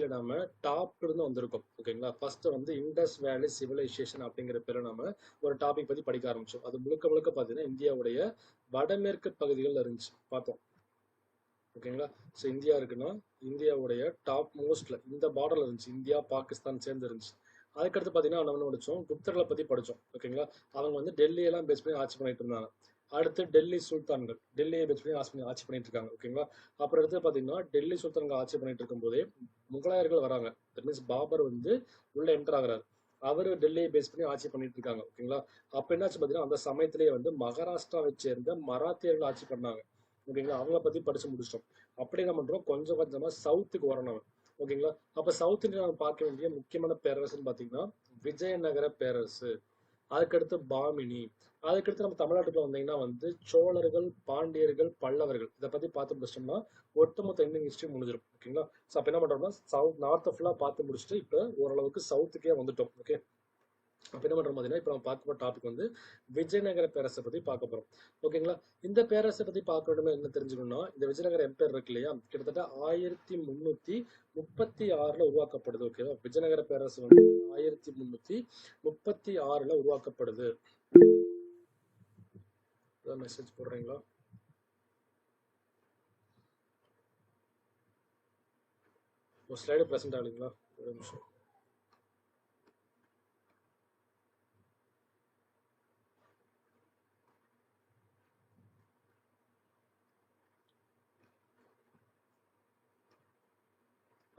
சீரீஸ்ல நாம டாப்ல இருந்து வந்திருக்கோம். ஓகேங்களா? ஃபர்ஸ்ட் வந்து இண்டஸ் வேலி சிவிலைசேஷன் அப்படிங்கிற பேரை நாம ஒரு டாபிக் பத்தி படிக்க ஆரம்பிச்சோம். அது முழுக்க முழுக்க பார்த்தீங்கன்னா இந்தியாவுடைய வடமேற்கு பகுதிகளில் இருந்துச்சு பார்த்தோம். ஓகேங்களா? ஸோ இந்தியா இருக்குன்னா இந்தியாவுடைய டாப் மோஸ்ட்ல இந்த பார்டர்ல இருந்துச்சு. இந்தியா பாகிஸ்தான் சேர்ந்து இருந்துச்சு. அதுக்கடுத்து பார்த்தீங்கன்னா நம்ம என்ன படிச்சோம், குப்தர்களை பத்தி படிச்சோம். ஓகேங்களா? அவங்க வந்து டெல்லியெல்லாம் பேஸ் பண்ணி ஆட்சி பண்ணிட்டு இருந்தாங்க. அடுத்து டெல்லி சுல்தான்கள், டெல்லியை பேஸ் பண்ணி ஆட்சி பண்ணிட்டு இருக்காங்க. ஓகேங்களா? அப்புறம் அடுத்து பார்த்தீங்கன்னா டெல்லி சுல்தான்கள் ஆட்சி பண்ணிட்டு இருக்கும்போதே முகலாயர்கள் வராங்க. தட் மீன்ஸ் பாபர் வந்து உள்ள என்டர் ஆகுறாரு. அவரு டெல்லியை பேஸ் பண்ணி ஆட்சி பண்ணிட்டு இருக்காங்க. ஓகேங்களா? அப்ப என்னாச்சு பார்த்தீங்கன்னா அந்த சமயத்திலேயே வந்து மகாராஷ்டிராவை சேர்ந்த மராத்தியர்கள் ஆட்சி பண்ணாங்க. ஓகேங்களா? அவங்கள பத்தி படிச்சு முடிச்சிட்டோம். அப்படி என்ன பண்றோம், கொஞ்சம் கொஞ்சமா சவுத்துக்கு வரணும். ஓகேங்களா? அப்ப சவுத் இந்தியா நம்ம பார்க்க வேண்டிய முக்கியமான பேரரசுன்னு பாத்தீங்கன்னா விஜயநகர பேரரசு, அதுக்கடுத்து பாமினி, அதுக்கடுத்து நம்ம தமிழ்நாட்டுக்குள்ள வந்தீங்கன்னா வந்து சோழர்கள், பாண்டியர்கள், பல்லவர்கள் இதை பத்தி பார்த்து முடிச்சிட்டோம்னா ஒட்டுமொத்த இந்தியன் ஹிஸ்டரி முடிஞ்சிடும். ஓகேங்களா? ஸோ அப்ப என்ன பண்றோம்னா சவுத் நார்த் ஃபுல்லா பார்த்து முடிச்சுட்டு இப்ப ஓரளவுக்கு சவுத்துக்கே வந்துட்டோம். ஓகே, அப்ப என்ன பண்றோம் பாத்தீங்கன்னா இப்ப நம்ம பார்க்க போற டாபிக் வந்து விஜயநகர பேரரசை பத்தி பார்க்க போறோம். ஓகேங்களா? இந்த பேரரசை பத்தி பார்க்க வேண்டுமே என்ன தெரிஞ்சுக்கணும்னா, இந்த விஜயநகர எம்பையர் இருக்கு இல்லையா, கிட்டத்தட்ட 1336 உருவாக்கப்படுது. ஓகேவா? விஜயநகர பேரரசு வந்து 1336 உருவாக்கப்படுது. மெசேஜ் போடுறீங்களா? ஒரு ஸ்லைடு பிரசன்ட் ஆகுங்களா? ஒரு நிமிஷம்.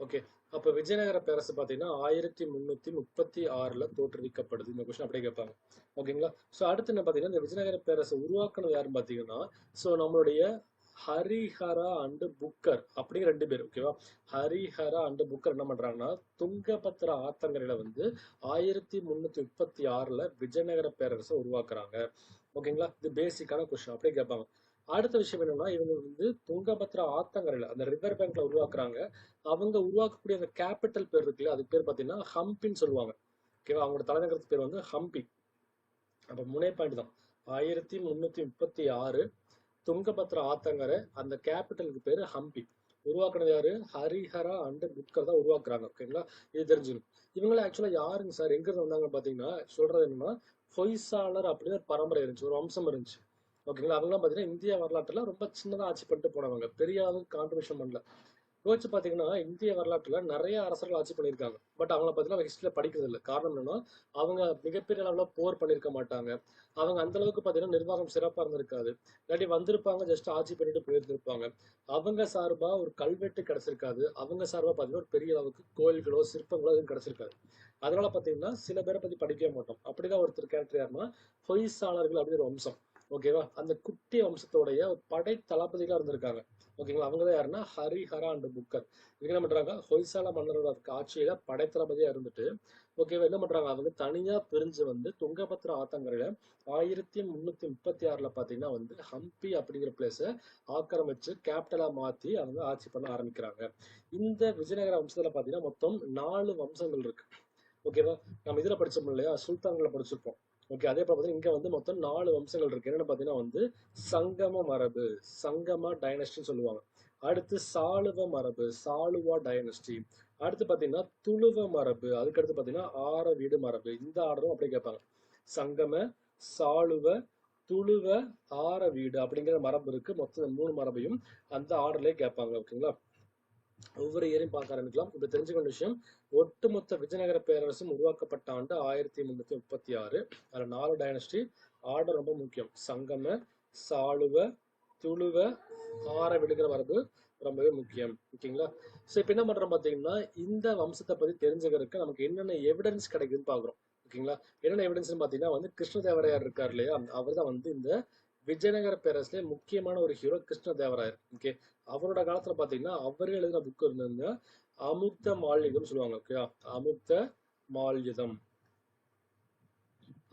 ஓகே, அப்ப விஜயநகர பேரரசு பாத்தீங்கன்னா 1336 தோற்றுவிக்கப்படுது. இந்த கொஸ்டின் அப்படியே கேட்பாங்க. ஓகேங்களா? சோ அடுத்து என்ன பாத்தீங்கன்னா இந்த விஜயநகர பேரரசு உருவாக்குனது யாருன்னு பாத்தீங்கன்னா, சோ நம்மளுடைய ஹரிஹரா அண்ட் புக்கர் அப்படிங்கிற 2 பேர். ஓகேவா? ஹரிஹரா அண்ட் புக்கர் என்ன பண்றாங்கன்னா துங்கபத்ரா ஆத்தங்கரையில வந்து 1336 விஜயநகர பேரரசை உருவாக்குறாங்க. ஓகேங்களா? இது பேசிக்கான கொஸ்டின் அப்படியே கேட்பாங்க. அடுத்த விஷயம் என்னன்னா இவங்க வந்து துங்கபத்ரா ஆத்தங்கரையில அந்த ரிவர் பேங்க்ல உருவாக்குறாங்க. அவங்க உருவாக்கக்கூடிய அந்த கேபிட்டல் பேர் இருக்குல்ல, அதுக்கு பேர் பாத்தீங்கன்னா ஹம்பின்னு சொல்லுவாங்க. ஓகேவா? அவங்களோட தலைநகரத்து பேர் வந்து ஹம்பி. அப்ப முனை பாயிண்ட் தான் 1336 துங்கபத்ரா ஆத்தங்கரை, அந்த கேபிட்டலுக்கு பேரு ஹம்பி. உருவாக்குனது யாரு? ஹரிஹரா அண்ட் புக்கர் தான் உருவாக்குறாங்க. ஓகேங்களா? இது தெரிஞ்சுக்கணும். இவங்கள ஆக்சுவலா யாருங்க சார், எங்க இருந்து வந்தாங்கன்னு பாத்தீங்கன்னா சொல்றது என்னன்னா ஹொய்சாலர் அப்படின்னு ஒரு பரம்பரை இருந்துச்சு, ஒரு வம்சம் இருந்துச்சு. ஓகேங்களா? அவங்கலாம் பாத்தீங்கன்னா இந்திய வரலாற்றுல ரொம்ப சின்னதா ஆட்சி பண்ணிட்டு போனவங்க, பெரிய அளவுக்கு கான்ட்ரிபியூஷன் பண்ணல. யோசிச்சு பாத்தீங்கன்னா இந்திய வரலாற்றுல நிறைய அரசர்கள் ஆட்சி பண்ணியிருக்காங்க. பட் அவங்கள பாத்தீங்கன்னா ஹிஸ்டரியில படிக்கிறது இல்லை. காரணம் என்னன்னா அவங்க மிகப்பெரிய அளவுல போர் பண்ணிருக்க மாட்டாங்க. அவங்க அந்த அளவுக்கு பாத்தீங்கன்னா நிர்வாகம் சிறப்பா இருந்திருக்காது. இல்லாட்டி வந்திருப்பாங்க, ஜஸ்ட் ஆட்சி பண்ணிட்டு போயிருந்திருப்பாங்க. அவங்க சார்பா ஒரு கல்வெட்டு கிடைச்சிருக்காது. அவங்க சார்பா பாத்தீங்கன்னா ஒரு பெரிய அளவுக்கு கோயில்களோ சிற்பங்களோ எதுவும் கிடைச்சிருக்காது. அதனால பாத்தீங்கன்னா சில பேரை பத்தி படிக்கவே மாட்டோம். அப்படிதான் ஒருத்தர் கேரக்டர் யாருன்னா ஹொய்சாளர்கள் அப்படிங்கிற ஒரு வம்சம். ஓகேவா? அந்த குட்டி வம்சத்தோடைய படை தளபதிகளா இருந்திருக்காங்க. ஓகேங்களா? அவங்க தான் யாருன்னா ஹரிஹரா அண்ட் புக்கர். இவங்க என்ன பண்றாங்க, ஹொய்சால மன்னரோட ஆட்சியில படைத்தளபதியா இருந்துட்டு ஓகேவா என்ன பண்றாங்க, அவங்க தனியா பிரிஞ்சு வந்து துங்கபத்ரா ஆத்தங்கரையில 1336 பாத்தீங்கன்னா வந்து ஹம்பி அப்படிங்கிற பிளேஸ ஆக்கிரமிச்சு கேபிட்டலா மாத்தி அவங்க ஆட்சி பண்ண ஆரம்பிக்கிறாங்க. இந்த விஜயநகர வம்சத்துல பாத்தீங்கன்னா மொத்தம் 4 வம்சங்கள் இருக்கு. ஓகேவா? நம்ம இதுல படிச்சோம் இல்லையா, சுல்தான்களை படிச்சிருப்போம். ஓகே, அதே போல இங்க வந்து மொத்தம் 4 வம்சங்கள் இருக்கு. என்னன்னு பாத்தீங்கன்னா வந்து சங்கம மரபு, சங்கமா டைனஸ்டின்னு சொல்லுவாங்க. அடுத்து சாளுவ மரபு, சாளுவா டைனஸ்டி. அடுத்து பாத்தீங்கன்னா துளுவ மரபு, அதுக்கடுத்து பாத்தீங்கன்னா ஆர வீடு மரபு. இந்த ஆர்டரும் அப்படியே கேட்பாங்க. சங்கம, சாளுவ, துளுவ, ஆர வீடு அப்படிங்கிற மரபு இருக்கு. மொத்தம் 3 மரபையும் அந்த ஆர்டர்லயே கேட்பாங்க. ஓகேங்களா? ஒவ்வொரு இயரையும் பார்க்க ஆரம்பிக்கலாம். இப்ப தெரிஞ்சுக்கொண்ட விஷயம், ஒட்டுமொத்த விஜயநகர பேரரசும் உருவாக்கப்பட்ட ஆண்டு 1336. அதுல 4 டைனஸ்டி. ஆர்டர் ரொம்ப முக்கியம். சங்கம, சாளுவ, துளுவ, ஆர விடுகிற மரபு ரொம்பவே முக்கியம். ஓகேங்களா? சோ இப்ப என்ன பண்றோம் பாத்தீங்கன்னா இந்த வம்சத்தை பத்தி தெரிஞ்சுக்கிறதுக்கு நமக்கு என்னென்ன எவிடன்ஸ் கிடைக்குதுன்னு பாக்குறோம். ஓகேங்களா? என்னென்ன எவிடன்ஸ் பாத்தீங்கன்னா வந்து கிருஷ்ணதேவராயர் இருக்கார் இல்லையா, அவர் தான் வந்து இந்த விஜயநகர பேரரசுல முக்கியமான ஒரு ஹீரோ கிருஷ்ணதேவராயர். ஓகே, அவரோட காலத்துல பாத்தீங்கன்னா அவர் எழுதின புக் இருந்ததுன்னா அமுக்த மால்யுதம் சொல்லுவாங்க. ஓகே, அமுக்த மால்யுதம்,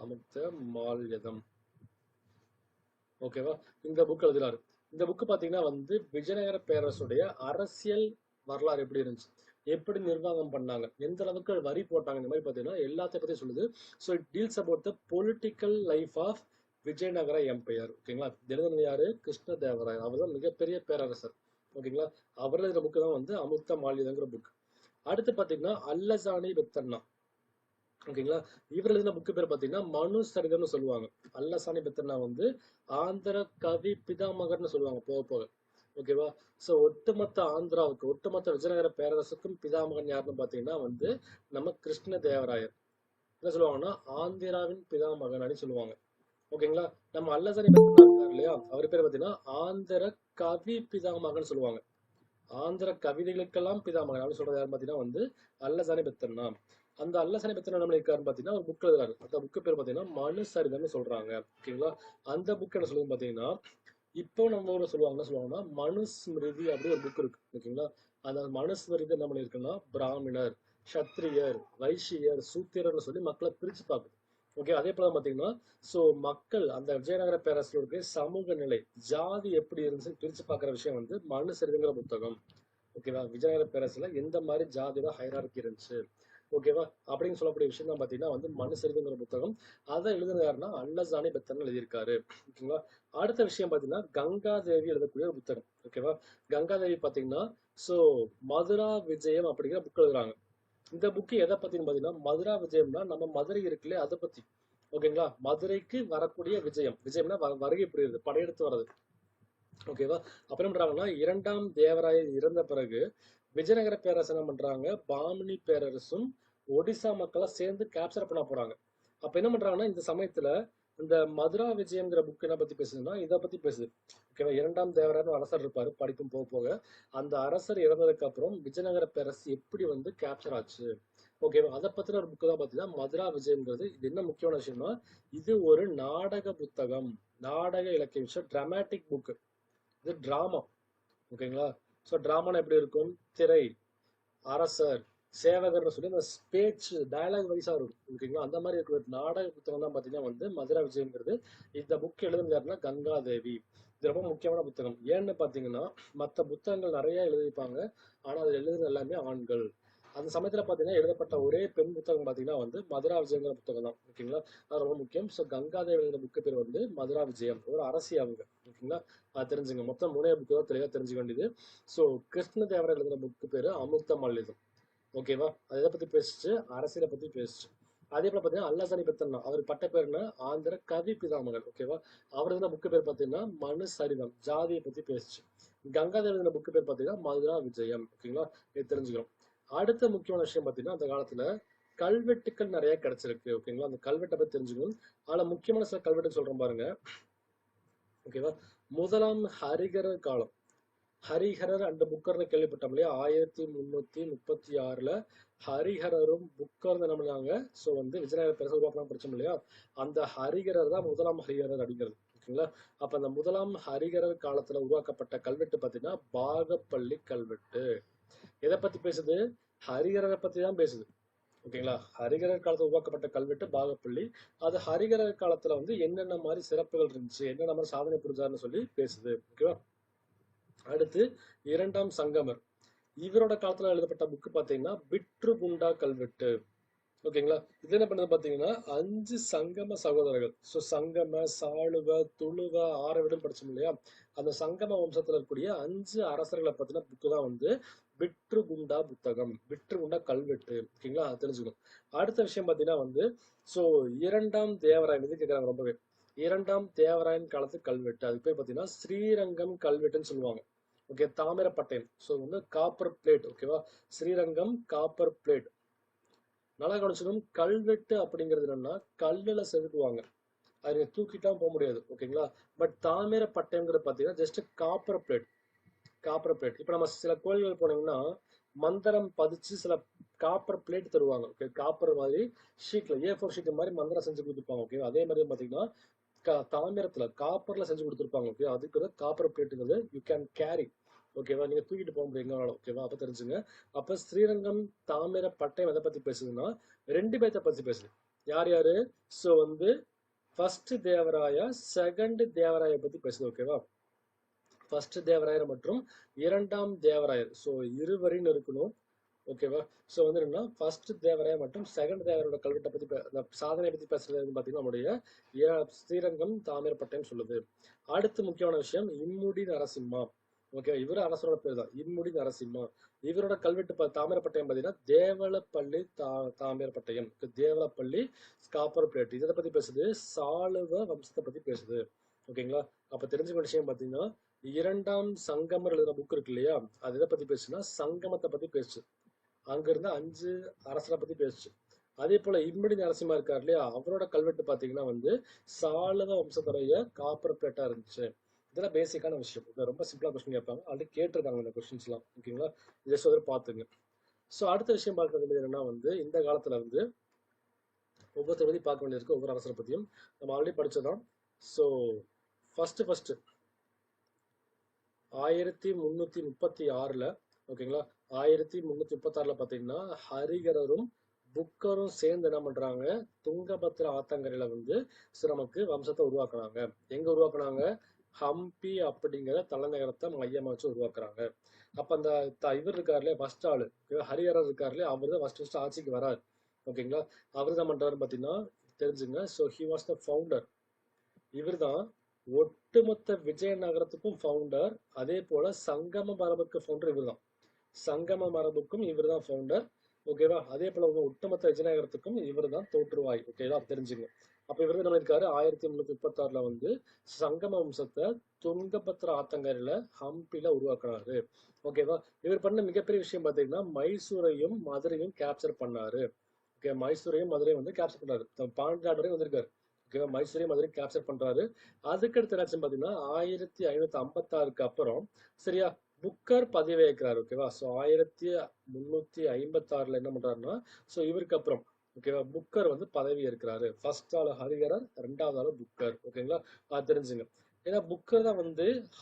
அமுக்த மால்யுதம். ஓகேவா? இந்த புக் எழுதினாரு. இந்த புக் பாத்தீங்கன்னா வந்து விஜயநகர பேரரசுடைய அரசியல் வரலாறு எப்படி இருந்துச்சு, எப்படி நிர்வாகம் பண்ணாங்க, எந்த அளவுக்கு வரி போட்டாங்க, இந்த மாதிரி பாத்தீங்கன்னா எல்லாத்தையும் பத்தி சொல்லுது. So it deals about the political life of Vijayanagara empire. ஓகேங்களா? எழுதுனது யாரு? கிருஷ்ணதேவராயர். அவர் தான் மிகப்பெரிய பேரரசர். ஓகேங்களா? அவர் எழுதுற புக்கு தான் வந்து அமுக்த மால்யுதங்கிற புக். அடுத்து பாத்தீங்கன்னா அல்லசானி பெத்தண்ணா. ஓகேங்களா, இவர் எழுதின புக்கு பேர் பாத்தீங்கன்னா மனு சரிதம்னு சொல்லுவாங்க. அல்லசானி பெத்தண்ணா வந்து ஆந்திர கவி பிதாமகர்னு சொல்லுவாங்க போக போக. ஓகேவா, சோ ஒட்டுமொத்த ஆந்திராவுக்கு, ஒட்டுமொத்த விஜயநகர பேரரசுக்கும் பிதாமகன் யாருன்னு பாத்தீங்கன்னா வந்து நம்ம கிருஷ்ண தேவராயர். என்ன சொல்லுவாங்கன்னா ஆந்திராவின் பிதாமகன் அப்படின்னு சொல்லுவாங்க. ஓகேங்களா, நம்ம அல்லசானி பெத்தண்ணா இருக்காரு இல்லையா, அவர் பேர் பாத்தீங்கன்னா ஆந்திர கவி பிதாமகன் சொல்லுவாங்க. ஆந்திர கவிதைகளுக்கெல்லாம் பிதாமகன் அப்படின்னு சொல்றது யாருன்னு பாத்தீங்கன்னா வந்து அல்லசானி பெத்தண்ணா. அந்த அல்லசானி பெத்தண்ணா நம்ம இருக்காருன்னு பாத்தீங்கன்னா ஒரு புக் எழுதுறாரு. அந்த புக்கு பேர் பாத்தீங்கன்னா மனு சரிதம்னு சொல்றாங்க. ஓகேங்களா, அந்த புக் என்ன சொல்லுன்னு பாத்தீங்கன்னா இப்போ நம்ம ஊர்ல சொல்லுவாங்க, என்ன சொல்லுவாங்கன்னா மனுஸ்மிருதி அப்படி ஒரு புக் இருக்கு. ஓகேங்களா, அந்த மனுஸ்மிருதி என்ன பண்ணிருக்குன்னா பிராமணர், சத்திரியர், வைசியர், சூத்திரர்னு சொல்லி மக்களை பிரிச்சு பார்க்குது. ஓகே, அதே போல பாத்தீங்கன்னா சோ மக்கள் அந்த விஜயநகர பேரரசுல இருக்க சமூக நிலை, ஜாதி எப்படி இருந்துச்சுன்னு பிரிச்சு பார்க்குற விஷயம் வந்து மனுசரிதங்கிற புத்தகம். ஓகேவா, விஜயநகர பேரரசுல எந்த மாதிரி ஜாதியோட ஹைரார்கி இருந்துச்சு, ஓகேவா, அப்படின்னு சொல்லக்கூடிய விஷயம் தான் பாத்தீங்கன்னா வந்து மனுசரிதங்கிற புத்தகம். அதை எழுதுனது யாருன்னா அல்லசானி பெத்தன் எழுதியிருக்காரு. ஓகேங்களா, அடுத்த விஷயம் பாத்தீங்கன்னா கங்காதேவி எழுதக்கூடிய ஒரு புத்தகம். ஓகேவா, கங்காதேவி பாத்தீங்கன்னா சோ மதுரா விஜயம் அப்படிங்கிற புக் எழுதுறாங்க. இந்த புக்கு எதை பத்தின்னு பாத்தீங்கன்னா மதுரா விஜயம்னா நம்ம மதுரை இருக்குல்ல அதை பத்தி. ஓகேங்களா, மதுரைக்கு வரக்கூடிய விஜயம், விஜயம்னா வருகை புரியுது, படையெடுத்து வர்றது. ஓகேவா, அப்புறம் என்ன பண்றாங்கன்னா இரண்டாம் தேவராயர் இறந்த பிறகு விஜயநகர பேரரசு என்ன பண்றாங்க, பாமினி பேரரசும் ஒடிசா மக்களை சேர்ந்து கேப்சர் பண்ண போறாங்க. அப்ப என்ன பண்றாங்கன்னா இந்த சமயத்துல இந்த மதுரா விஜயம்ங்கிற புக் என்ன பத்தி பேசுதுன்னா இதை பத்தி பேசுது. ஓகேவா, இரண்டாம் தேவராயர் அரசர் இருப்பாரு, படிக்கும் போக போக அந்த அரசர் இறந்ததுக்கு அப்புறம் விஜயநகர பேரரசு எப்படி வந்து கேப்சர் ஆச்சு. ஓகேவா, அதை பத்தின ஒரு புக்கு தான் பாத்தீங்கன்னா மதுரா விஜயம்ங்கிறது. இது என்ன முக்கியமான விஷயம்னா இது ஒரு நாடக புத்தகம், நாடக இலக்கிய விஷயம், டிராமாட்டிக் புக். இது டிராமா. ஓகேங்களா, ஸோ டிராமானா எப்படி இருக்கும், திரை, அரசர், சேவகர்னு சொல்லி அந்த ஸ்பேச் டயலாக் வைஸா இருக்கும். ஓகேங்களா, அந்த மாதிரி இருக்கிற நாடக புத்தகம் தான் பாத்தீங்கன்னா வந்து மதுரா விஜயம்ங்கிறது. இந்த புக் எழுதுனது யாருன்னா கங்காதேவி. இது ரொம்ப முக்கியமான புத்தகம். ஏன்னு பாத்தீங்கன்னா மற்ற புத்தகங்கள் நிறைய எழுதியிருப்பாங்க, ஆனா அது எழுதுறது எல்லாமே ஆண்கள். அந்த சமயத்துல பாத்தீங்கன்னா எழுதப்பட்ட ஒரே பெண் புத்தகம் பாத்தீங்கன்னா வந்து மதுரா விஜயங்கிற புத்தகம் தான். ஓகேங்களா, அது ரொம்ப முக்கியம். ஸோ கங்காதேவி எழுதின புக்கு பேர் வந்து மதுரா விஜயம், ஒரு அரசி அவங்க. ஓகேங்களா, அது தெரிஞ்சுங்க. மொத்தம் 3 புக்கு தான் தெளிவா தெரிஞ்சுக்க வேண்டியது. ஸோ கிருஷ்ணதேவராயர் எழுதின புக்கு பேரு அமுக்த மல்லிதம். ஓகேவா, அது எதை பத்தி பேசிச்சு, அரசியலை பத்தி பேசிச்சு. அதே போல பாத்தீங்கன்னா அல்லசானி பெத்தண்ணா, அவர் பட்ட பேருன்னா ஆந்திர கவி பிதாமகன். ஓகேவா, அவர் எழுதின புக்கு பேர் பாத்தீங்கன்னா மனு சரிதம், ஜாதியை பத்தி பேசிச்சு. கங்காதேவி எழுதின புக்கு பேர் பாத்தீங்கன்னா மதுரா விஜயம். ஓகேங்களா, இது தெரிஞ்சுக்கிறோம். அடுத்த முக்கியமான விஷயம் பாத்தீங்கன்னா அந்த காலத்துல கல்வெட்டுக்கள் நிறைய கிடைச்சிருக்கு. ஓகேங்களா, அந்த கல்வெட்டை பத்தி தெரிஞ்சுக்கணும். அதுல முக்கியமான சில கல்வெட்டு சொல்றேன் பாருங்க. ஓகேவா, முதலாம் ஹரிகர காலம், ஹரிஹரர் அண்ட் புக்கர்னு கேள்விப்பட்டோம் இல்லையா, 1336 ஹரிஹரரும் புக்கர் என்ன பண்ணாங்க, ஸோ வந்து விஜயநகர பேரரசு உருவாக்கலாம் படிச்சோம் இல்லையா, அந்த ஹரிஹரர் தான் முதலாம் ஹரிஹரர் அப்படிங்கிறது. ஓகேங்களா, அப்ப அந்த முதலாம் ஹரிஹரர் காலத்துல உருவாக்கப்பட்ட கல்வெட்டு பாத்தீங்கன்னா பாகப்பள்ளி கல்வெட்டு. எதை பத்தி பேசுது, ஹரிஹரரை பத்தி தான் பேசுது. ஓகேங்களா, ஹரிஹரர் காலத்துல உருவாக்கப்பட்ட கல்வெட்டு பாகப்பள்ளி. அது ஹரிஹரர் காலத்துல வந்து என்னென்ன மாதிரி சிறப்புகள் இருந்துச்சு, என்னென்ன மாதிரி சாதனை புரிஞ்சாருன்னு சொல்லி பேசுது. ஓகேவா, அடுத்து இரண்டாம் சங்கமர், இவரோட காலத்துல எழுதப்பட்ட புக்கு பாத்தீங்கன்னா பிட்ருகுண்டா கல்வெட்டு. ஓகேங்களா, இது என்ன பண்ணுது பாத்தீங்கன்னா 5 சங்கம சகோதரர்கள், ஸோ சங்கம, சாளுவ, துளுவ, ஆரவிடம் படிச்சோம் இல்லையா, அந்த சங்கம வம்சத்துல இருக்கக்கூடிய 5 அரசர்களை பத்தின புக்கு தான் வந்து பிட்ருகுண்டா புத்தகம், பிட்ருகுண்டா கல்வெட்டு. ஓகேங்களா, அது தெரிஞ்சுக்கணும். அடுத்த விஷயம் பாத்தீங்கன்னா வந்து ஸோ இரண்டாம் தேவராயன், இது கேட்கறாங்க ரொம்பவே. இரண்டாம் தேவராயன் காலத்து கல்வெட்டு, அது பேர் பாத்தீங்கன்னா ஸ்ரீரங்கம் கல்வெட்டுன்னு சொல்லுவாங்க. ஓகே, தாமிரப்பட்டயம், ஸோ வந்து காப்பர் பிளேட். ஓகேவா, ஸ்ரீரங்கம் காப்பர் பிளேட். நல்லா கவனிச்சுக்கணும், கல்வெட்டு அப்படிங்கிறது என்னன்னா கல்லுல செதுக்குவாங்க, அது நீங்க தூக்கிட்டாலும் போக முடியாது. ஓகேங்களா, பட் தாமிரப்பட்டயங்கிறது பாத்தீங்கன்னா just copper plate. Copper plate, இப்ப நம்ம சில கோயில்கள் போனீங்கன்னா மந்திரம் பதிச்சு சில காப்பர் பிளேட் தருவாங்க. ஓகே, காப்பர் மாதிரி ஷீட்ல A4 ஷீட் மாதிரி மந்திரம் செஞ்சு கொடுத்துருப்பாங்க. ஓகே, அதே மாதிரி பாத்தீங்கன்னா தாமிரத்துல காப்பர்ல செஞ்சு கொடுத்துருப்பாங்க. ஓகே, அதுக்கு காப்பர் பிளேட்டுங்கிறது யூ கேன் கேரி. ஓகேவா, நீங்க தூக்கிட்டு போக முடியும் எங்கனாலும். ஓகேவா, அப்ப தெரிஞ்சுங்க. அப்ப ஸ்ரீரங்கம் தாமிர பட்டயம் எதை பத்தி பேசுதுன்னா ரெண்டு பேர்த்த பத்தி பேசுது. யார் யாரு, சோ வந்து ஃபர்ஸ்ட் தேவராயா, செகண்ட் தேவராய பத்தி பேசுது. ஓகேவா, ஃபர்ஸ்ட் தேவராயர் மற்றும் இரண்டாம் தேவராயர், ஸோ இருவரின் இருக்கணும். ஓகேவா, ஸோ வந்து என்னன்னா ஃபர்ஸ்ட் தேவராயர் மற்றும் செகண்ட் தேவரோட கல்வெட்டை பத்தி அந்த சாதனை பத்தி பேசுறது பார்த்தீங்கன்னா நம்முடைய ஸ்ரீரங்கம் தாமிரப்பட்டயம் சொல்லுது. அடுத்து முக்கியமான விஷயம் இம்முடி நரசிம்மா. ஓகே, இவரு அரசரோட பேர் தான், இம்முடி நரசிம்மா. இவரோட கல்வெட்டு தாமிரப்பட்டயம் பாத்தீங்கன்னா தேவலப்பள்ளி தாமிரப்பட்டயம். தேவலப்பள்ளி காப்பர் பிளேட் இதை பத்தி பேசுது, சாளுவ வம்சத்தை பத்தி பேசுது. ஓகேங்களா? அப்ப தெரிஞ்சுக்க விஷயம் பாத்தீங்கன்னா, இரண்டாம் சங்கமர் எழுதுற புக் இருக்கு இல்லையா, அது எதை பத்தி பேசுனா சங்கமத்தை பத்தி பேசுச்சு. அங்க இருந்த 5 அரசரை பத்தி பேசுச்சு. அதே போல இம்முடி நரசிம்மா இருக்காரு இல்லையா, அவரோட கல்வெட்டு பாத்தீங்கன்னா சாளுவ வம்சத்துடைய காப்பர் பிளேட்டா இருந்துச்சு. இதெல்லாம் பேசிக்கான விஷயம். இது ரொம்ப சிம்பிளா கொஸ்டின் கேட்பாங்க, ஆல்ரெடி கேட்டிருக்காங்க இந்த கொஸ்டின்ஸ் எல்லாம். ஓகேங்களா? ஜஸ்ட் வந்து பாத்துங்க. ஸோ அடுத்த விஷயம் பார்க்க வேண்டியது என்னன்னா இந்த காலத்துல ஒவ்வொருத்தர் பத்தி பார்க்க வேண்டியிருக்கு, ஒவ்வொரு அரசரை பத்தியும் நம்ம ஆல்ரெடி படிச்சதான். ஸோ ஃபர்ஸ்ட் 1336 ஓகேங்களா, 1336 பாத்தீங்கன்னா ஹரிகரரும் புக்கரும் சேர்ந்து என்ன பண்றாங்க, துங்கபத்ர ஆத்தங்கரையில நமக்கு வம்சத்தை உருவாக்குறாங்க. எங்க உருவாக்குனாங்க? ஹம்பி அப்படிங்கிற தலைநகரத்தை மையமா வச்சு உருவாக்குறாங்க. அப்ப அந்த இவர் இருக்காருலே ஃபர்ஸ்ட் ஆளு, ஹரிஹரர் இருக்காருலே, அவர் தான் ஃபர்ஸ்ட் ஆட்சிக்கு வராரு. ஓகேங்களா? அவர் தான் பண்றாரு பாத்தீங்கன்னா தெரிஞ்சுங்க. So he was the founder. இவர் தான் ஒட்டுமொத்த விஜயநகரத்துக்கும் ஃபவுண்டர். அதே போல சங்கம மரபுக்கு ஃபவுண்டர் இவர் தான். சங்கம மரபுக்கும் இவர் தான் ஃபவுண்டர். ஓகேவா? அதே போல ஒட்டுமொத்த விஜயநகரத்துக்கும் இவர் தான் தோற்றுவாய். ஓகேவா? தெரிஞ்சுங்க. அப்ப இவர் என்ன இருக்காரு, 1336 சங்கம வம்சத்தை துங்கபத்ர ஆத்தங்கரையில ஹம்பில உருவாக்குறாரு. ஓகேவா? இவர் பண்ண மிகப்பெரிய விஷயம் பாத்தீங்கன்னா மைசூரையும் மதுரையும் கேப்சர் பண்ணாரு. ஓகே, மைசூரையும் மதுரையும் கேப்சர் பண்ணாரு. பாண்டிநாடு வரையும் வந்திருக்காரு. ஓகேவா? மைசூரையும் மதுரையும் கேப்சர் பண்றாரு. அதுக்கடுத்து என்னாச்சு பாத்தீங்கன்னா 1556 அப்புறம் சரியா புக்கர் பதவி ஏற்கிறார். ஓகேவா? ஸோ 1356 என்ன பண்றாருன்னா, ஸோ இவருக்கு அப்புறம் ஓகேவா புக்கர் பதவி ஏற்கிறாரு. ஃபர்ஸ்ட் ஆள் ஹரிகரர், ரெண்டாவது ஆள் புக்கர். ஓகேங்களா? அது தெரிஞ்சுங்க. ஏன்னா புக்கர் தான்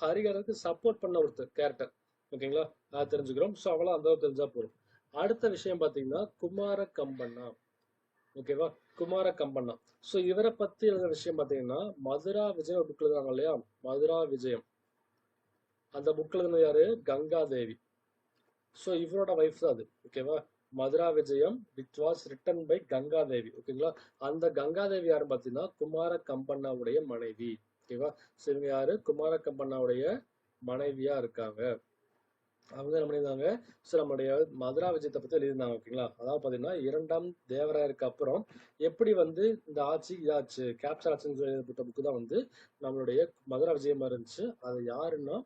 ஹரிகரருக்கு சப்போர்ட் பண்ண ஒருத்தர் கேரக்டர். ஓகேங்களா? அது தெரிஞ்சுக்கிறோம். ஸோ அவ்வளோ அந்த தெரிஞ்சா போதும். அடுத்த விஷயம் பாத்தீங்கன்னா குமார கம்பண்ணா. ஓகேவா? குமார கம்பண்ணா. ஸோ இவரை பத்தி எழுதுற விஷயம் பாத்தீங்கன்னா மதுரா விஜயம் புக் எழுதுறாங்க இல்லையா, மதுரா விஜயம், அந்த புக் எழுதுனது யாரு? கங்காதேவி. ஸோ இவரோட வைஃப் தான் அது. ஓகேவா? Madhura Vijayam which was written by Gangadevi. ஓகேங்களா? அந்த கங்காதேவி யாரு பாத்தீங்கன்னா குமார கம்பண்ணாவுடைய மனைவி. ஓகேவா? ஸோ இவங்க யாரு? குமார கம்பண்ணாவுடைய மனைவியா இருக்காங்க. அவங்க என்ன பண்ணியிருந்தாங்க, ஸோ நம்மளுடைய மதுரா விஜயத்தை பத்தி எழுதியிருந்தாங்க. ஓகேங்களா? அதாவது பாத்தீங்கன்னா 2ஆம் தேவராயருக்கு அப்புறம் எப்படி இந்த ஆட்சி இதாச்சு, கேப்சர் ஆச்சுன்னு எழுதப்பட்ட புக்கு தான் நம்மளுடைய மதுரா விஜயமா இருந்துச்சு. அது யாருன்னா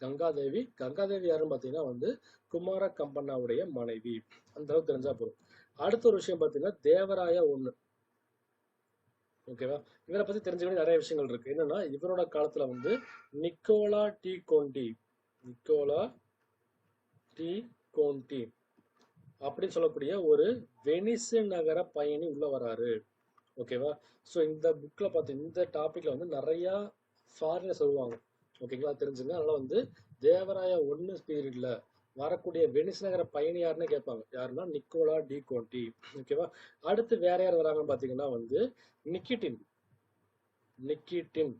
கங்காதேவி. கங்காதேவி யாருன்னு பாத்தீங்கன்னா குமார கம்பண்ணாவுடைய மனைவி. அந்த அளவுக்கு தெரிஞ்சா போதும். அடுத்த ஒரு விஷயம் பாத்தீங்கன்னா தேவராய 1. ஓகேவா? இவரை பத்தி தெரிஞ்சுக்க நிறைய விஷயங்கள் இருக்கு. என்னன்னா இவரோட காலத்துல Niccolo de Conti, Niccolo de Conti அப்படின்னு சொல்லக்கூடிய ஒரு வெனிஸ் நகர பயணி உள்ள வராரு. ஓகேவா? ஸோ இந்த புக்ல இந்த டாபிக்ல நிறைய ஃபாரினர் சொல்லுவாங்க. ஓகேங்களா? தெரிஞ்சுங்க. அதனால தேவராய 1 பீரியட்ல வரக்கூடிய வெனிஸ் நகர பயணி யாருன்னு கேட்பாங்க. யாருன்னா நிக்கோலா டி கோண்டி. ஓகேவா? அடுத்து வேற யார் வராங்கன்னு பாத்தீங்கன்னா நிக்கிட்டின். நிக்கிட்டின்.